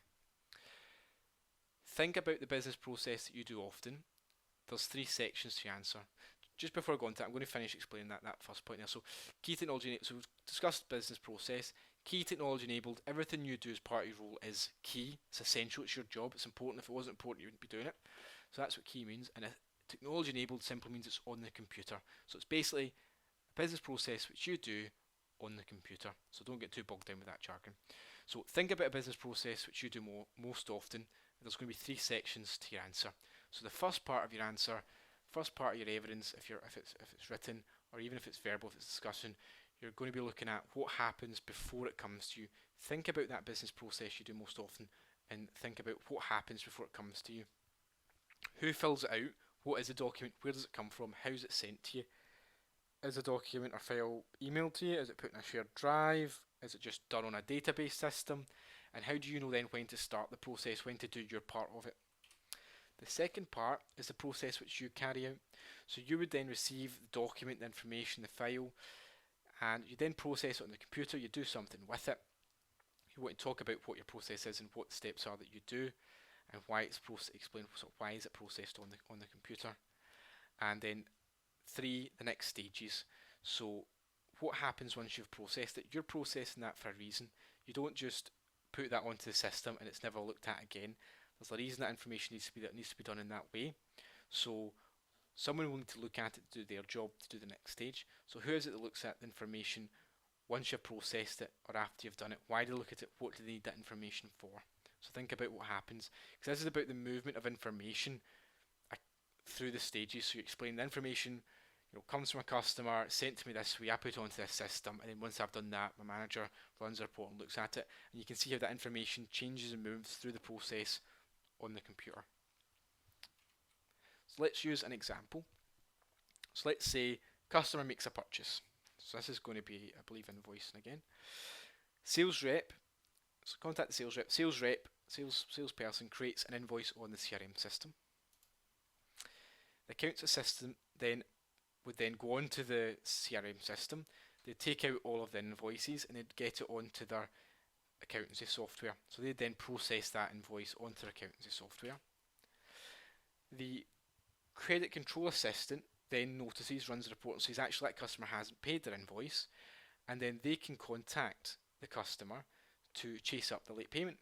Think about the business process that you do often. There's 3 sections to answer. Just before I go on to that, I'm going to finish explaining that first point there. So key technology, so we've discussed business process. Key technology enabled, everything you do as part of your role is key. It's essential, it's your job, it's important. If it wasn't important, you wouldn't be doing it. So that's what key means. And technology enabled simply means it's on the computer. So it's basically a business process which you do on the computer. So don't get too bogged down with that jargon. So think about a business process which you do most often. There's going to be 3 sections to your answer. So the first part of your answer, first part of your evidence, if it's written, or even if it's verbal, if it's discussion, you're going to be looking at what happens before it comes to you. Think about that business process you do most often, and think about what happens before it comes to you. Who fills it out? What is the document? Where does it come from? How is it sent to you? Is a document or file emailed to you? Is it put in a shared drive? Is it just done on a database system? And how do you know then when to start the process, when to do your part of it? The second part is the process which you carry out. So you would then receive the document, the information, the file, and you then process it on the computer. You do something with it. You want to talk about what your process is and what the steps are that you do, and why it's explain why is it processed on the computer. And then 3, the next stages. So what happens once you've processed it? You're processing that for a reason. You don't just put that onto the system and it's never looked at again. There's a reason that information needs to be done in that way. So someone will need to look at it to do their job to do the next stage. So who is it that looks at the information once you've processed it or after you've done it? Why do they look at it? What do they need that information for? So think about what happens, because this is about the movement of information through the stages. So you explain the information, comes from a customer, sent to me this way, I put it onto this system, and then once I've done that, my manager runs a report and looks at it, and you can see how that information changes and moves through the process on the computer. So let's use an example. So let's say customer makes a purchase. So this is going to be, I believe, invoicing again. Sales rep, so contact the sales rep, salesperson creates an invoice on the CRM system. The accounts assistant would then go onto the CRM system. They'd take out all of the invoices and they'd get it onto their accountancy software. So they'd then process that invoice onto their accountancy software. The credit control assistant then notices, runs a report and says actually that customer hasn't paid their invoice, and then they can contact the customer to chase up the late payment.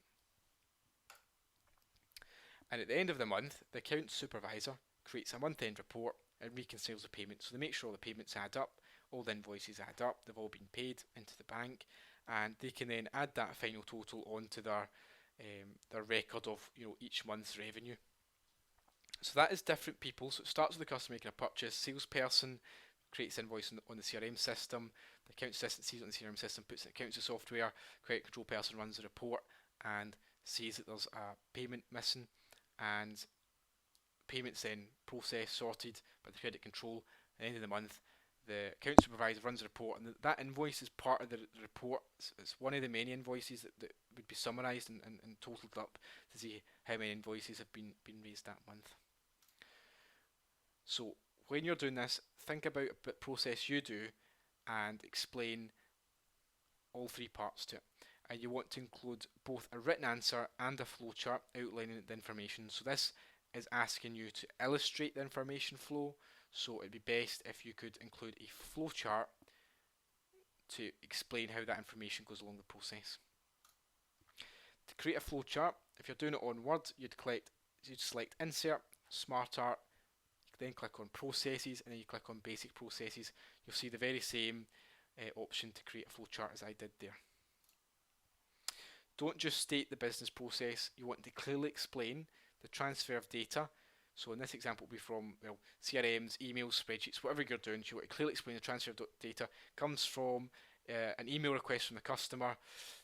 And at the end of the month, the accounts supervisor creates a month-end report and reconciles the payments. So they make sure the payments add up, all the invoices add up, they've all been paid into the bank, and they can then add that final total onto their record of each month's revenue. So that is different people. So it starts with the customer making a purchase, salesperson creates invoice on the CRM system, the account assistant sees it on the CRM system, puts it in the accounts software, credit control person runs the report and sees that there's a payment missing, and payments then processed, sorted by the credit control. At the end of the month, the account supervisor runs a report, and that invoice is part of the report. It's one of the many invoices that would be summarised and totaled up to see how many invoices have been raised that month. So when you're doing this, think about the process you do and explain all three parts to it. And you want to include both a written answer and a flowchart outlining the information. So this is asking you to illustrate the information flow, so it'd be best if you could include a flowchart to explain how that information goes along the process. To create a flowchart, if you're doing it on Word, you'd select Insert, Smart Art, then click on Processes, and then you click on Basic Processes. You'll see the very same option to create a flowchart as I did there. Don't just state the business process, you want to clearly explain the transfer of data. So in this example, it will be from CRMs, emails, spreadsheets, whatever you're doing. You want to clearly explain the transfer of data comes from an email request from the customer.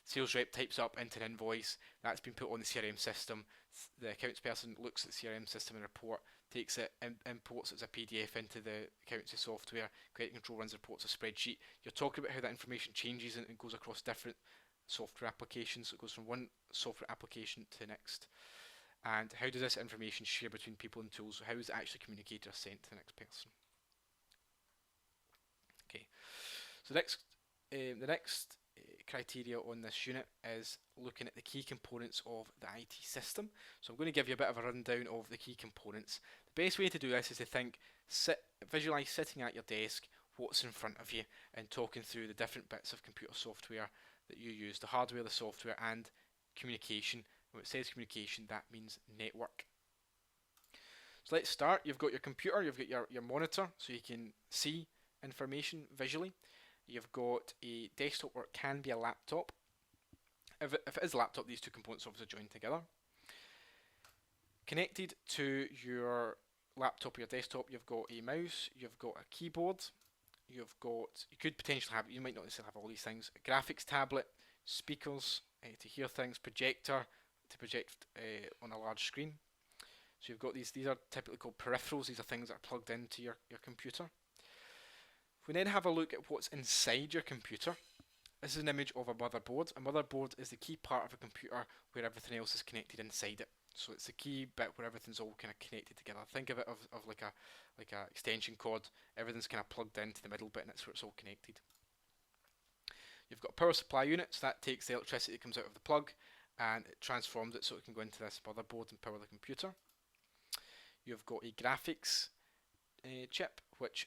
Sales rep types up into an invoice that's been put on the CRM system. The accounts person looks at the CRM system and report, takes it, imports it as a PDF into the accountancy software. Credit control runs reports a spreadsheet. You're talking about how that information changes and goes across different software applications. So it goes from one software application to the next. And how does this information share between people and tools? How is it actually communicated or sent to the next person? Okay, so the next criteria on this unit is looking at the key components of the IT system. So I'm going to give you a bit of a rundown of the key components. The best way to do this is to visualize sitting at your desk, what's in front of you, and talking through the different bits of computer software that you use, the hardware, the software, and communication. When it says communication, that means network. So let's start. You've got your computer, you've got your monitor, so you can see information visually. You've got a desktop, or it can be a laptop. If it is a laptop, these two components obviously join together. Connected to your laptop or your desktop, you've got a mouse, you've got a keyboard, you could potentially have, you might not necessarily have all these things, a graphics tablet, speakers to hear things, projector to project on a large screen. So you've got these are typically called peripherals. These are things that are plugged into your computer. We then have a look at what's inside your computer. This is an image of a motherboard. A motherboard is the key part of a computer where everything else is connected inside it. So it's the key bit where everything's all kind of connected together. Think of it of like a extension cord. Everything's kind of plugged into the middle bit, and that's where it's all connected. You've got a power supply unit, so that takes the electricity that comes out of the plug and it transforms it so it can go into this motherboard and power the computer. You've got a graphics chip, which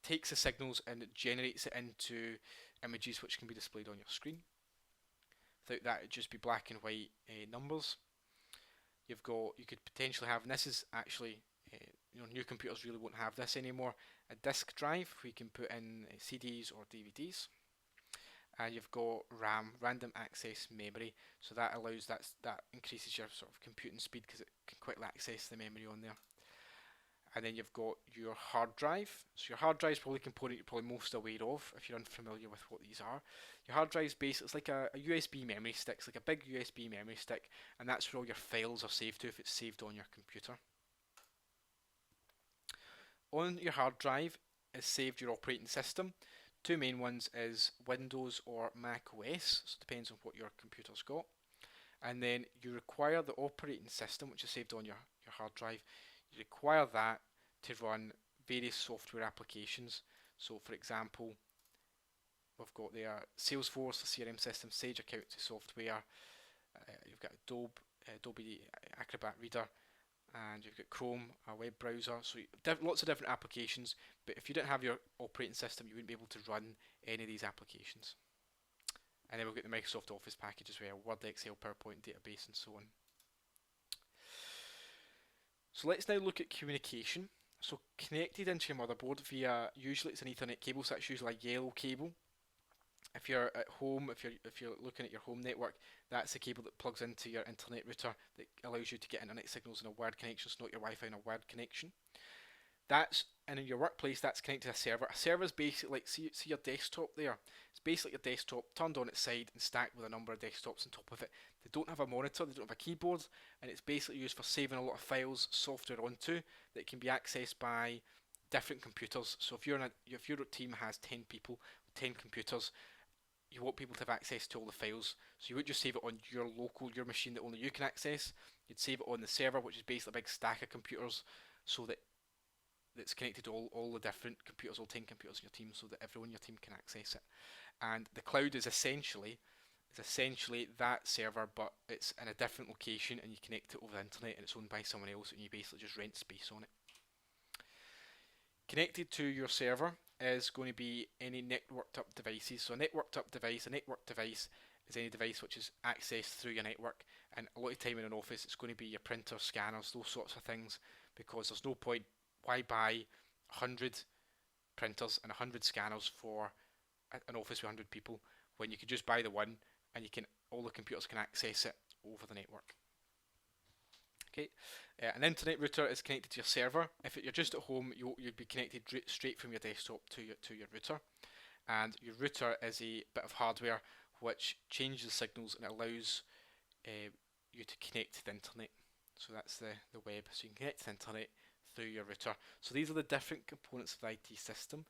takes the signals and it generates it into images which can be displayed on your screen. Without that, it'd just be black and white numbers. You could potentially have, and this is actually, new computers really won't have this anymore, a disk drive where you can put in CDs or DVDs. And you've got RAM, random access memory, so that allows that increases your sort of computing speed because it can quickly access the memory on there. And then you've got your hard drive. So your hard drive is probably a component you're probably most aware of if you're unfamiliar with what these are. Your hard drive is basically, it's like a USB memory stick. It's like a big USB memory stick, and that's where all your files are saved to if it's saved on your computer. On your hard drive is saved your operating system. Two main ones is Windows or Mac OS, so it depends on what your computer's got. And then you require the operating system, which is saved on your hard drive. You require that to run various software applications. So for example, we've got there Salesforce, the CRM system, Sage accountancy software, you've got Adobe Acrobat Reader, and you've got Chrome, a web browser, so lots of different applications, but if you didn't have your operating system, you wouldn't be able to run any of these applications. And then we've got the Microsoft Office packages where Word, Excel, PowerPoint, database, and so on. So let's now look at communication. So connected into your motherboard via, usually it's an Ethernet cable, so that's usually a yellow cable. If you're at home, if you're looking at your home network, that's the cable that plugs into your internet router that allows you to get internet signals in a wired connection, so not your Wi-Fi in a wired connection. And in your workplace, that's connected to a server. A server is basically like, see your desktop there. It's basically your desktop turned on its side and stacked with a number of desktops on top of it. They don't have a monitor, they don't have a keyboard, and it's basically used for saving a lot of files, software onto, that can be accessed by different computers. So if your team has 10 people, 10 computers, you want people to have access to all the files. So you would just save it on your machine that only you can access. You'd save it on the server, which is basically a big stack of computers, so that's connected to all the different computers, all 10 computers in your team, so that everyone in your team can access it. And the cloud is essentially that server, but it's in a different location, and you connect it over the internet, and it's owned by someone else, and you basically just rent space on it. Connected to your server is going to be any networked up devices. So a networked device is any device which is accessed through your network, and a lot of time in an office it's going to be your printers, scanners, those sorts of things, because there's no point, why buy 100 printers and 100 scanners for an office with 100 people when you could just buy the one, and all the computers can access it over the network. Okay, an internet router is connected to your server. If you're just at home, you'd be connected straight from your desktop to your router, and your router is a bit of hardware which changes the signals and allows you to connect to the internet. So that's the web. So you can connect to the internet through your router. So these are the different components of the IT system,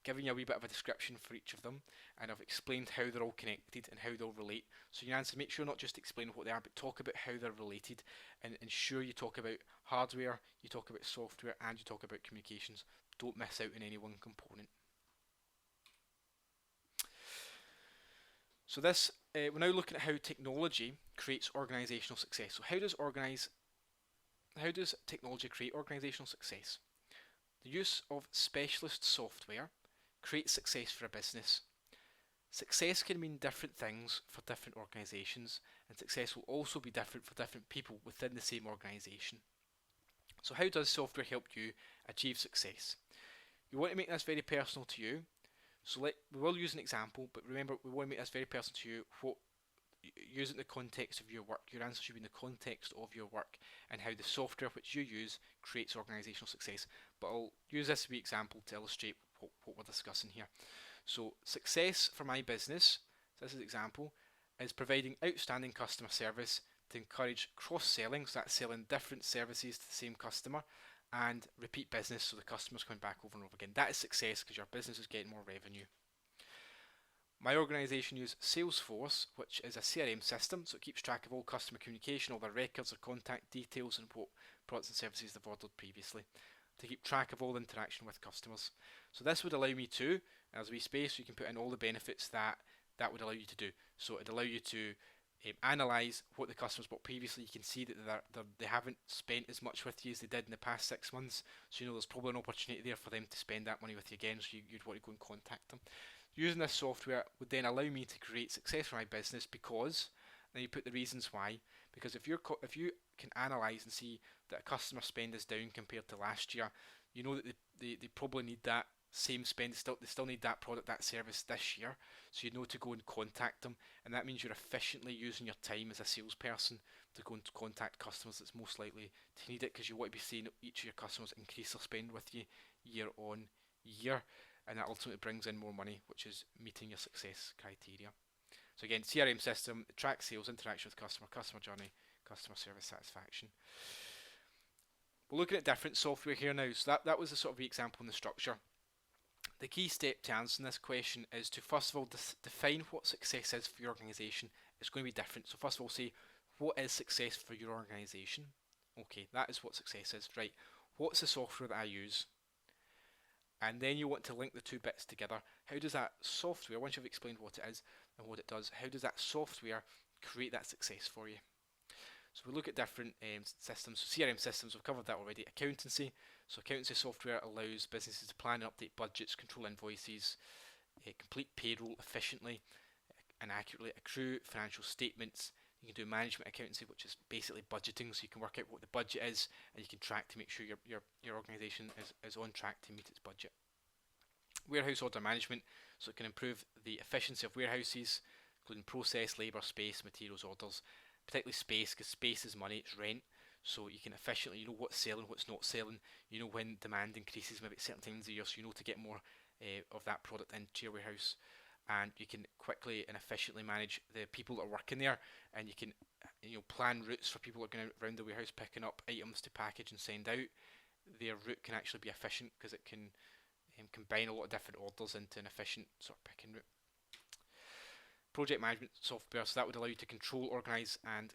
giving you a wee bit of a description for each of them, and I've explained how they're all connected and how they'll relate. So you answer, make sure not just explain what they are, but talk about how they're related, and ensure you talk about hardware, you talk about software, and you talk about communications. Don't miss out on any one component. So this, we're now looking at how technology creates organisational success. So how does technology create organisational success? The use of specialist software creates success for a business. Success can mean different things for different organisations, and success will also be different for different people within the same organisation. So how does software help you achieve success? You want to make this very personal to you, so we will use an example, but remember, we want to make this very personal to you. Use it in the context of your work. Your answer should be in the context of your work and how the software which you use creates organisational success. But I'll use this wee example to illustrate what we're discussing here. So success for my business, so this is an example, is providing outstanding customer service to encourage cross-selling, so that's selling different services to the same customer, and repeat business, so the customer's coming back over and over again. That is success because your business is getting more revenue. My organisation uses Salesforce, which is a CRM system, so it keeps track of all customer communication, all their records, their contact details, and what products and services they've ordered previously, to keep track of all the interaction with customers. So this would allow me to, as a wee space, you can put in all the benefits that would allow you to do. So it'd allow you to analyse what the customers bought previously. You can see that they haven't spent as much with you as they did in the past 6 months, so you know there's probably an opportunity there for them to spend that money with you again, so you'd want to go and contact them. Using this software would then allow me to create success for my business, because then you put the reasons why. Because if you can analyse and see that a customer spend is down compared to last year, you know that they probably need that same spend. They still need that product, that service this year. So you know to go and contact them, and that means you're efficiently using your time as a salesperson to go and contact customers that's most likely to need it, because you want to be seeing each of your customers increase their spend with you year on year. And that ultimately brings in more money, which is meeting your success criteria. So again, CRM system, tracks sales, interaction with customer journey, customer service satisfaction. We're looking at different software here now. So that was a sort of example in the structure. The key step to answering this question is to first of all define what success is for your organisation. It's going to be different. So first of all, say, what is success for your organisation? Okay, that is what success is. Right, what's the software that I use? And then you want to link the two bits together. How does that software, once you've explained what it is and what it does, how does that software create that success for you? So we look at different systems. So CRM systems, we've covered that already. Accountancy. So accountancy software allows businesses to plan and update budgets, control invoices, complete payroll efficiently and accurately, accrue financial statements. You can do management accountancy, which is basically budgeting, so you can work out what the budget is, and you can track to make sure your organisation is on track to meet its budget. Warehouse order management, so it can improve the efficiency of warehouses, including process, labour, space, materials orders, particularly space, because space is money, it's rent, so you can efficiently, you know what's selling, what's not selling, you know when demand increases, maybe at certain times of the year, so you know to get more of that product into your warehouse. And you can quickly and efficiently manage the people that are working there, and you can plan routes for people that are going around the warehouse picking up items to package and send out. their route can actually be efficient because it can combine a lot of different orders into an efficient sort of picking route. Project management software, so that would allow you to control, organise and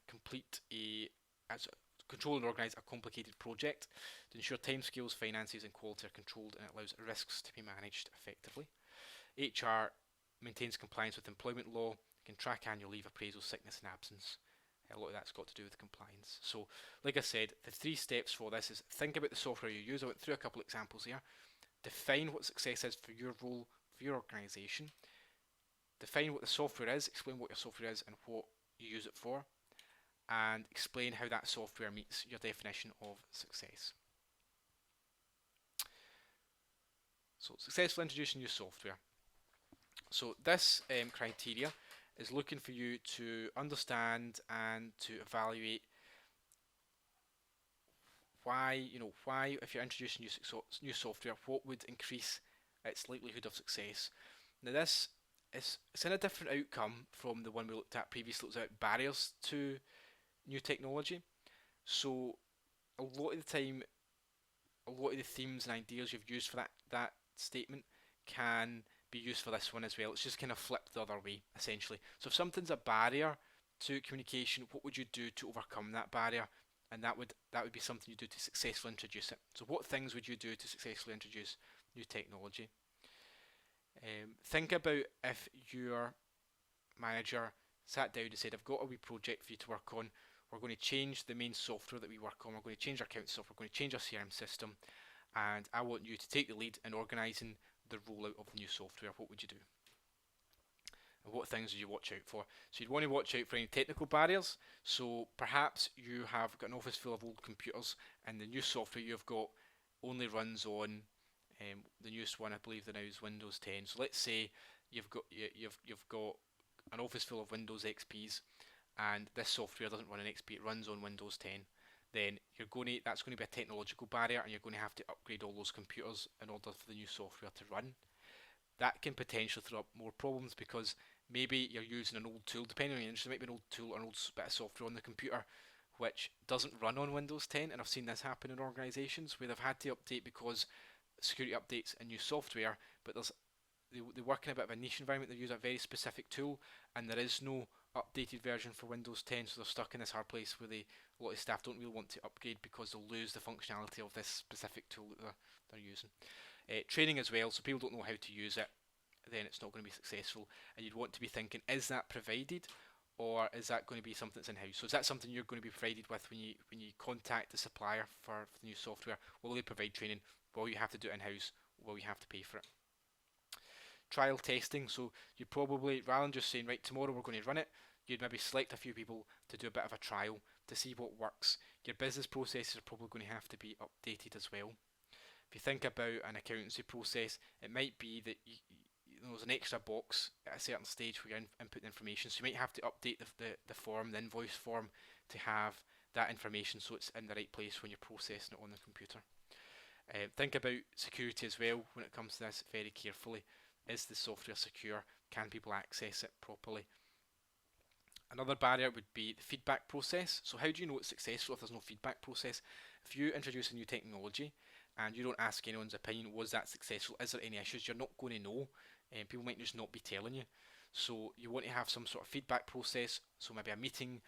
control and organise a complicated project to ensure timescales, finances and quality are controlled, and it allows risks to be managed effectively. HR maintains compliance with employment law, can track annual leave, appraisal, sickness and absence. A lot of that's got to do with compliance. So, like I said, the 3 steps for this is think about the software you use. I went through a couple of examples here. Define what success is for your role, for your organisation. Define what the software is, explain what your software is and what you use it for, and explain how that software meets your definition of success. So, successfully introducing new software. So this criteria is looking for you to understand and to evaluate why, if you're introducing new software, what would increase its likelihood of success. Now this it's in a different outcome from the one we looked at previously. It was about barriers to new technology. So a lot of the time, a lot of the themes and ideas you've used for that statement can be used for this one as well. It's just kind of flipped the other way, essentially. So if something's a barrier to communication, what would you do to overcome that barrier? And that would be something you do to successfully introduce it. So what things would you do to successfully introduce new technology? Think about if your manager sat down and said, I've got a wee project for you to work on. We're going to change the main software that we work on. We're going to change our accounting software. We're going to change our CRM system. And I want you to take the lead in organising the rollout of the new software. What would you do? And what things would you watch out for? So you'd want to watch out for any technical barriers. So perhaps you have got an office full of old computers and the new software you've got only runs on the newest one, I believe the now is Windows 10. So let's say you've got an office full of Windows XPs and this software doesn't run on XP, it runs on Windows 10. Then that's going to be a technological barrier and you're going to have to upgrade all those computers in order for the new software to run. That can potentially throw up more problems because maybe you're using an old tool, depending on your industry, it might be an old tool or an old bit of software on the computer which doesn't run on Windows 10, and I've seen this happen in organisations where they've had to update because security updates and new software, but they work in a bit of a niche environment, they use a very specific tool and there is no updated version for Windows 10, so they're stuck in this hard place where a lot of staff don't really want to upgrade because they'll lose the functionality of this specific tool that they're using. Training as well, so people don't know how to use it, then it's not going to be successful, and you'd want to be thinking, is that provided or is that going to be something that's in-house? So is that something you're going to be provided with when you contact the supplier for the new software? Will they provide training? Will you have to do it in-house? Will you have to pay for it? Trial testing, so you probably, rather than just saying, right, tomorrow we're going to run it, you'd maybe select a few people to do a bit of a trial to see what works. Your business processes are probably going to have to be updated as well. If you think about an accountancy process, it might be that there's an extra box at a certain stage where you're inputting information, so you might have to update the form, the invoice form, to have that information so it's in the right place when you're processing it on the computer. Think about security as well when it comes to this very carefully. Is the software secure? Can people access it properly? Another barrier would be the feedback process. So how do you know it's successful if there's no feedback process? If you introduce a new technology and you don't ask anyone's opinion, was that successful? Is there any issues? You're not going to know. People might just not be telling you. So you want to have some sort of feedback process. So maybe a meeting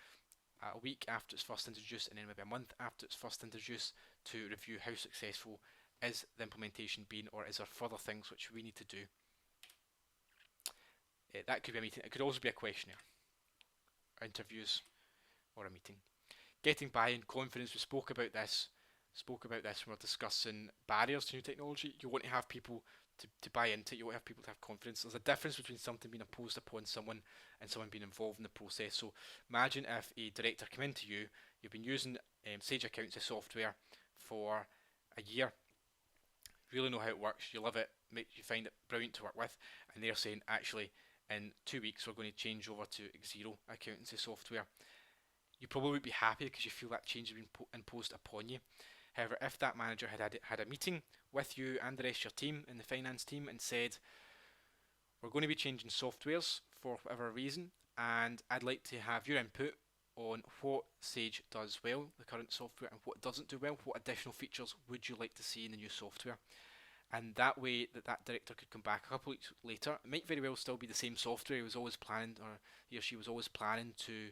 a week after it's first introduced, and then maybe a month after it's first introduced, to review how successful is the implementation been, or is there further things which we need to do. That could be a meeting. It could also be a questionnaire, interviews, or a meeting. Getting buy-in, confidence. We spoke about this when we were discussing barriers to new technology. You want to have people to buy into it. You want to have people to have confidence. There's a difference between something being imposed upon someone and someone being involved in the process. So imagine if a director came into you, you've been using Sage Accountancy software for a year, you really know how it works, you love it, you find it brilliant to work with, and they're saying, actually, in 2 weeks we're going to change over to Xero accountancy software. You probably would be happy because you feel that change has been imposed upon you. However, if that manager had a meeting with you and the rest of your team in the finance team and said, we're going to be changing softwares for whatever reason, and I'd like to have your input on what Sage does well, the current software, and what it doesn't do well. What additional features would you like to see in the new software? And that way that director could come back a couple of weeks later. It might very well still be the same software he was always planning, or he or she was always planning to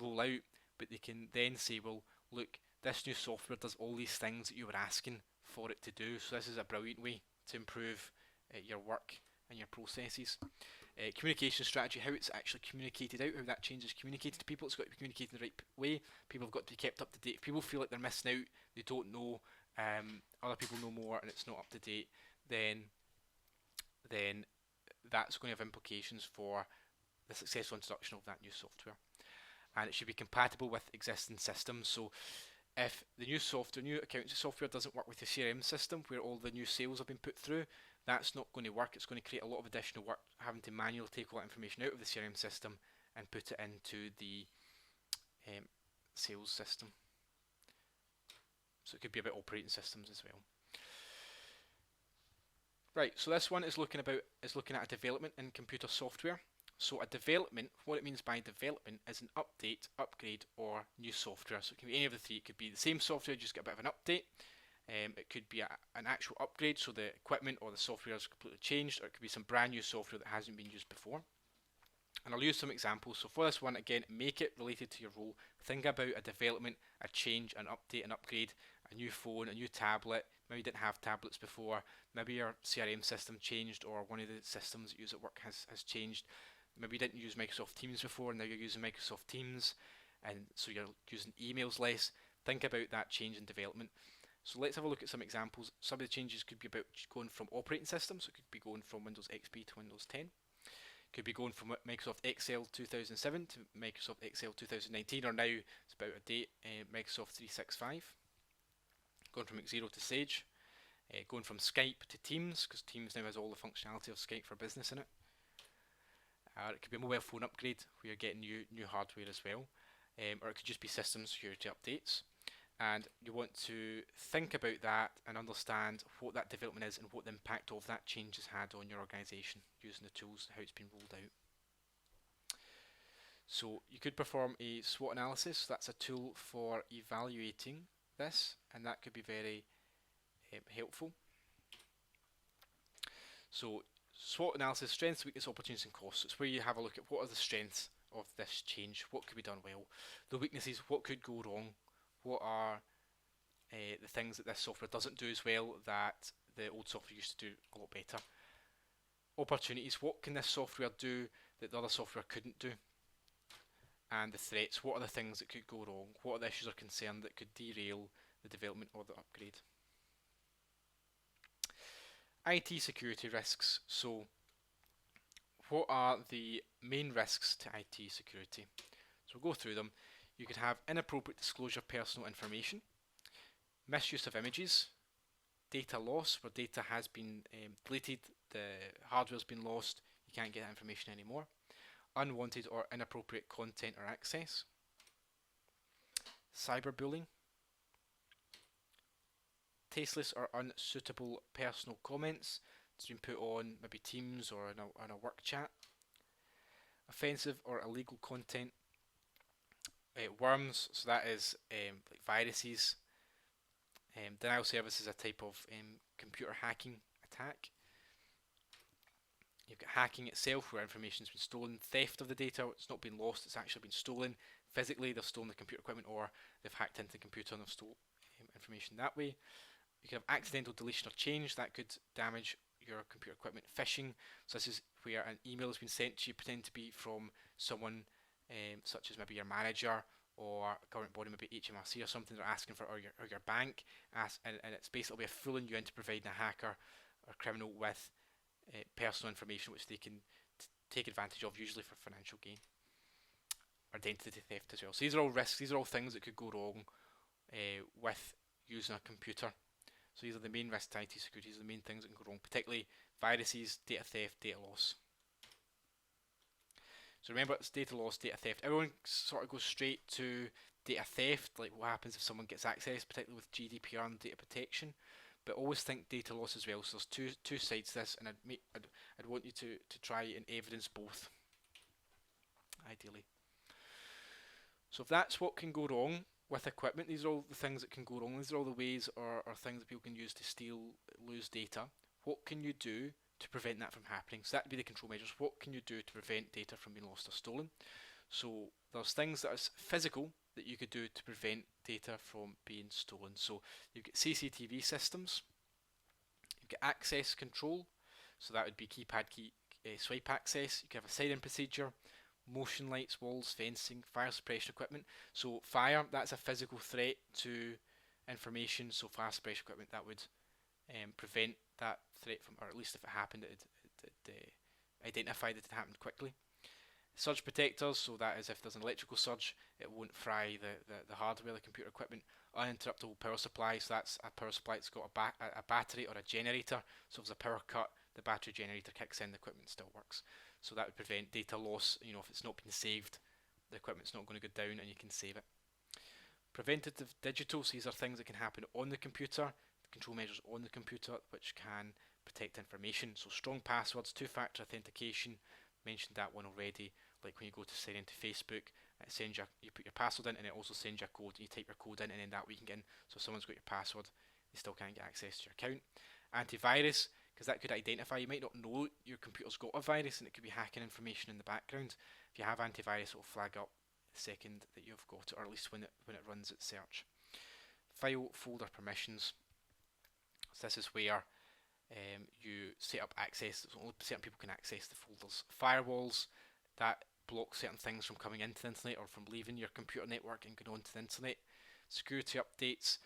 roll out, but they can then say, well, look, this new software does all these things that you were asking for it to do, so this is a brilliant way to improve your work and your processes. Communication strategy, how it's actually communicated out, how that change is communicated to people. It's got to be communicated in the right way. People have got to be kept up to date. If people feel like they're missing out, they don't know, other people know more, and it's not up to date, then that's going to have implications for the successful introduction of that new software. And it should be compatible with existing systems. So if the new accounting software doesn't work with the CRM system where all the new sales have been put through, that's not going to work. It's going to create a lot of additional work having to manually take all that information out of the CRM system and put it into the sales system. So it could be about operating systems as well. Right, so this one is looking at a development in computer software. So a development, what it means by development is an update, upgrade, or new software. So it can be any of the three. It could be the same software, just get a bit of an update. It could be an actual upgrade, so the equipment or the software is completely changed, or it could be some brand new software that hasn't been used before. And I'll use some examples. So for this one, again, make it related to your role. Think about a development, a change, an update, an upgrade, a new phone, a new tablet. Maybe you didn't have tablets before. Maybe your CRM system changed, or one of the systems that you use at work has changed. Maybe you didn't use Microsoft Teams before, and now you're using Microsoft Teams, and so you're using emails less. Think about that change in development. So let's have a look at some examples. Some of the changes could be about going from operating systems. So it could be going from Windows XP to Windows 10. Could be going from Microsoft Excel 2007 to Microsoft Excel 2019, or now it's about a date, Microsoft 365. Going from Xero to Sage. Going from Skype to Teams, because Teams now has all the functionality of Skype for Business in it. It could be a mobile phone upgrade where you're getting new hardware as well, or it could just be system security updates. And you want to think about that and understand what that development is and what the impact of that change has had on your organisation using the tools and how it's been rolled out. So you could perform a SWOT analysis. That's a tool for evaluating this, and that could be very helpful. So SWOT analysis, strengths, weaknesses, opportunities and costs. It's where you have a look at what are the strengths of this change, what could be done well, the weaknesses, what could go wrong, what are the things that this software doesn't do as well that the old software used to do a lot better. Opportunities, what can this software do that the other software couldn't do? And the threats, what are the things that could go wrong, what are the issues or concerns that could derail the development or the upgrade. IT security risks. So what are the main risks to IT security? So we'll go through them. You could have inappropriate disclosure of personal information, misuse of images, data loss where data has been deleted, the hardware's been lost, you can't get that information anymore, unwanted or inappropriate content or access, cyberbullying, tasteless or unsuitable personal comments that's been put on maybe Teams or in a work chat, offensive or illegal content, worms, so that is like viruses. Denial service is a type of computer hacking attack. You've got hacking itself where information has been stolen, theft of the data, it's not been lost, it's actually been stolen physically, they've stolen the computer equipment or they've hacked into the computer and they've stolen information that way. You can have accidental deletion or change, that could damage your computer equipment. Phishing, so this is where an email has been sent to you pretending to be from someone such as maybe your manager or a government body, maybe HMRC or something, they're asking for, or your bank, and it's basically fooling you into providing a hacker or criminal with personal information which they can take advantage of, usually for financial gain. Identity theft as well. So these are all risks, these are all things that could go wrong with using a computer. So these are the main risks to IT security, these are the main things that can go wrong, particularly viruses, data theft, data loss. So remember, it's data loss, data theft. Everyone sort of goes straight to data theft, like what happens if someone gets access, particularly with GDPR and data protection. But always think data loss as well. So there's two sides to this, and I'd want you to try and evidence both, ideally. So if that's what can go wrong with equipment, these are all the things that can go wrong, these are all the ways or things that people can use to steal, lose data. What can you do to prevent that from happening? So that would be the control measures. What can you do to prevent data from being lost or stolen? So there's things that are physical that you could do to prevent data from being stolen. So you've got CCTV systems, you've got access control, so that would be keypad key swipe access. You can have a siren procedure, motion lights, walls, fencing, fire suppression equipment. So fire, that's a physical threat to information. So fire suppression equipment that would prevent that threat from, or at least if it happened, it identified that it happened quickly. Surge protectors, so that is if there's an electrical surge, it won't fry the hardware, the computer equipment. Uninterruptible power supply, so that's a power supply that's got a battery or a generator. So if there's a power cut, the battery generator kicks in, the equipment still works. So that would prevent data loss. You know, if it's not been saved, the equipment's not going to go down and you can save it. Preventative digital, so these are things that can happen on the computer, control measures on the computer which can protect information. So strong passwords, two-factor authentication, mentioned that one already, like when you go to sign into Facebook, you put your password in and it also sends you a code, and you type your code in and then that way you can get in. So if someone's got your password, they still can't get access to your account. Antivirus, because that could identify, you might not know your computer's got a virus and it could be hacking information in the background. If you have antivirus, it will flag up the second that you've got it, or at least when it runs its search. File folder permissions, so this is where you set up access, so only certain people can access the folders. Firewalls, that block certain things from coming into the internet or from leaving your computer network and going onto the internet. Security updates,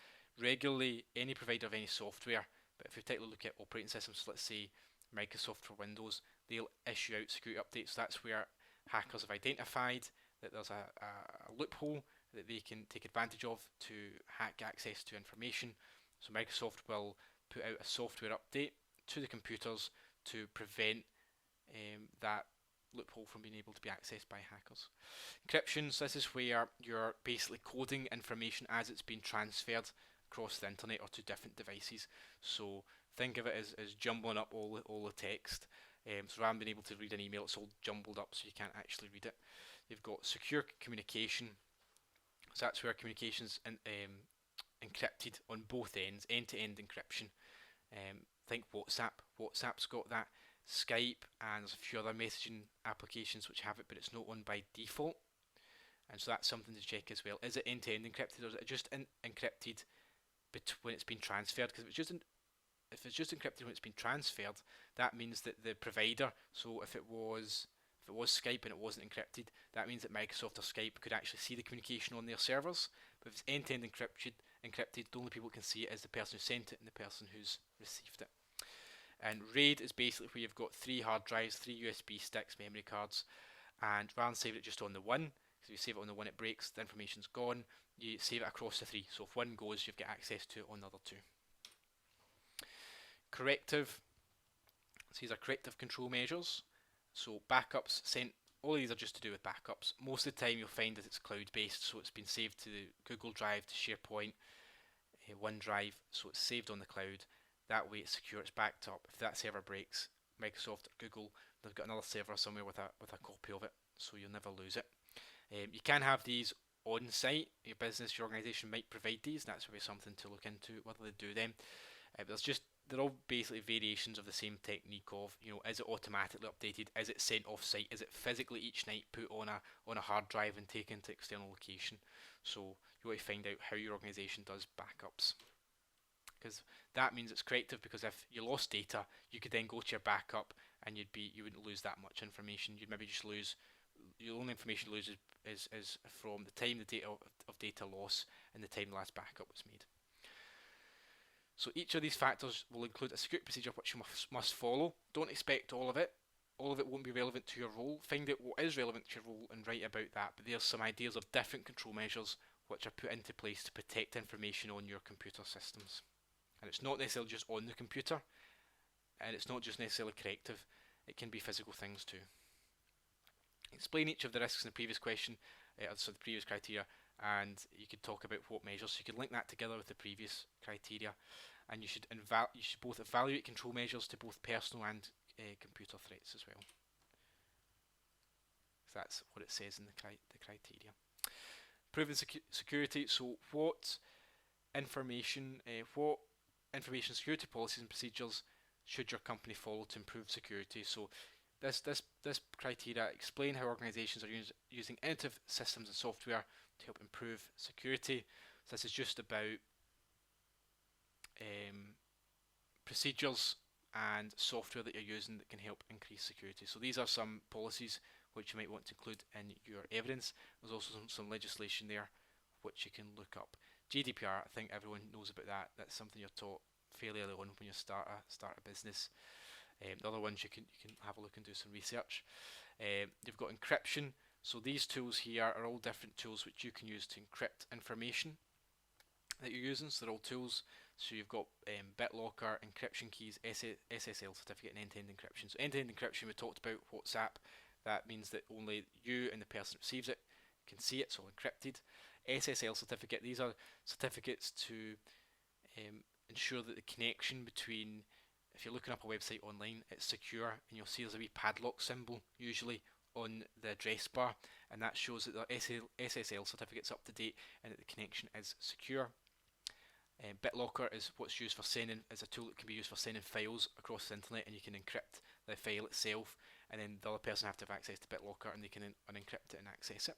regularly any provider of any software, but if you take a look at operating systems, so let's say Microsoft for Windows, they'll issue out security updates. So that's where hackers have identified that there's a loophole that they can take advantage of to hack access to information. So Microsoft will put out a software update to the computers to prevent that loophole from being able to be accessed by hackers. Encryption, so this is where you're basically coding information as it's being transferred across the internet or to different devices. So think of it as jumbling up all the text. So rather than being able to read an email, it's all jumbled up so you can't actually read it. You've got secure communication, so that's where communication's encrypted on both ends, end-to-end encryption. Think WhatsApp. WhatsApp's got that. Skype, and there's a few other messaging applications which have it, but it's not on by default. And so that's something to check as well. Is it end-to-end encrypted, or is it just encrypted when it's been transferred? Because if it's just encrypted when it's been transferred, that means that the provider, so if it was Skype and it wasn't encrypted, that means that Microsoft or Skype could actually see the communication on their servers. But if it's end-to-end encrypted, the only people who can see it is the person who sent it and the person who's received it. And RAID is basically where you've got 3 hard drives, 3 USB sticks, memory cards, and rather than saving it just on the one, because if you save it on the one it breaks, the information's gone, you save it across the 3. So if one goes, you've got access to it on the other 2. Corrective, so these are corrective control measures. So backups sent, all these are just to do with backups. Most of the time you'll find that it's cloud based, so it's been saved to Google Drive, to SharePoint, OneDrive, so it's saved on the cloud. That way it's secure, it's backed up. If that server breaks, Microsoft or Google, they've got another server somewhere with a copy of it, so you'll never lose it. You can have these on site. Your business, your organisation might provide these, and that's maybe something to look into whether they do them. They're all basically variations of the same technique of, is it automatically updated? Is it sent off site? Is it physically each night put on a hard drive and taken to external location? So you want to find out how your organisation does backups, because that means it's corrective, because if you lost data, you could then go to your backup and you wouldn't lose that much information. You'd maybe just lose, the only information you lose is from the time the data of data loss and the time the last backup was made. So each of these factors will include a security procedure which you must follow. Don't expect all of it. All of it won't be relevant to your role. Find out what is relevant to your role and write about that. But there's some ideas of different control measures which are put into place to protect information on your computer systems. And it's not necessarily just on the computer, and it's not just necessarily corrective. It can be physical things too. Explain each of the risks in the previous question, so the previous criteria, and you could talk about what measures. So you could link that together with the previous criteria, and you should both evaluate control measures to both personal and computer threats as well. So that's what it says in the criteria. Improving security. So what information security policies and procedures should your company follow to improve security? So this criteria explain how organizations are using innovative systems and software to help improve security. So this is just about procedures and software that you're using that can help increase security. So these are some policies which you might want to include in your evidence. There's also some legislation there which you can look up. GDPR, I think everyone knows about that. That's something you're taught fairly early on when you start a business. The other ones you can have a look and do some research. You've got encryption. So these tools here are all different tools which you can use to encrypt information that you're using. So they're all tools. So you've got BitLocker, encryption keys, SSL certificate, and end-to-end encryption. So end-to-end encryption we talked about, WhatsApp. That means that only you and the person who receives it can see it, so encrypted. SSL certificate, these are certificates to ensure that the connection between, if you're looking up a website online, it's secure, and you'll see there's a wee padlock symbol usually on the address bar, and that shows that the SSL certificate's up to date and that the connection is secure. BitLocker is what's used for sending, is a tool that can be used for sending files across the internet, and you can encrypt the file itself, and then the other person have to have access to BitLocker and they can unencrypt it and access it.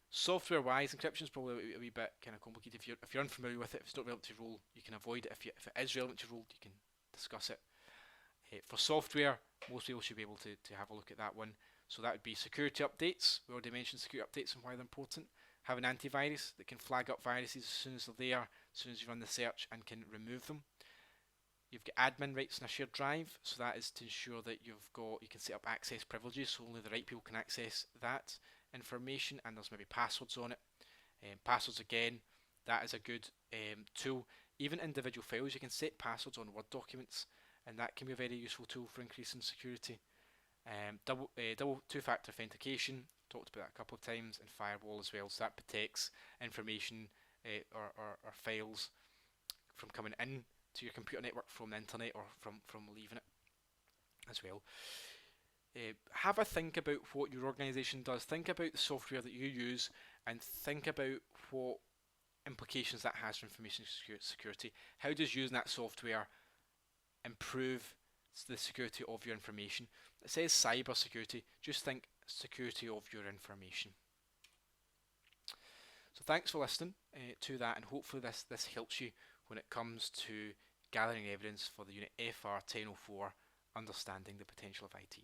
Software wise, encryption is probably a wee bit kind of complicated. If you're unfamiliar with it, if it's not relevant to your role, you can avoid it. If it is relevant to your role, you can discuss it. For software, most people should be able to have a look at that one. So that would be security updates. We already mentioned security updates and why they're important. Have an antivirus that can flag up viruses as soon as they're there, as soon as you run the search, and can remove them. You've got admin rights in a shared drive, so that is to ensure that you can set up access privileges, so only the right people can access that information, and there's maybe passwords on it. Passwords again, that is a good tool. Even individual files, you can set passwords on Word documents, and that can be a very useful tool for increasing security. Double two-factor authentication, talked about that a couple of times, and firewall as well, so that protects information or files from coming in to your computer network from the internet or from leaving it as well. Have a think about what your organisation does. Think about the software that you use and think about what implications that has for information security. How does using that software improve the security of your information? It says cyber security, just think security of your information. So thanks for listening to that, and hopefully this helps you when it comes to gathering evidence for the unit FR 1004, understanding the potential of IT.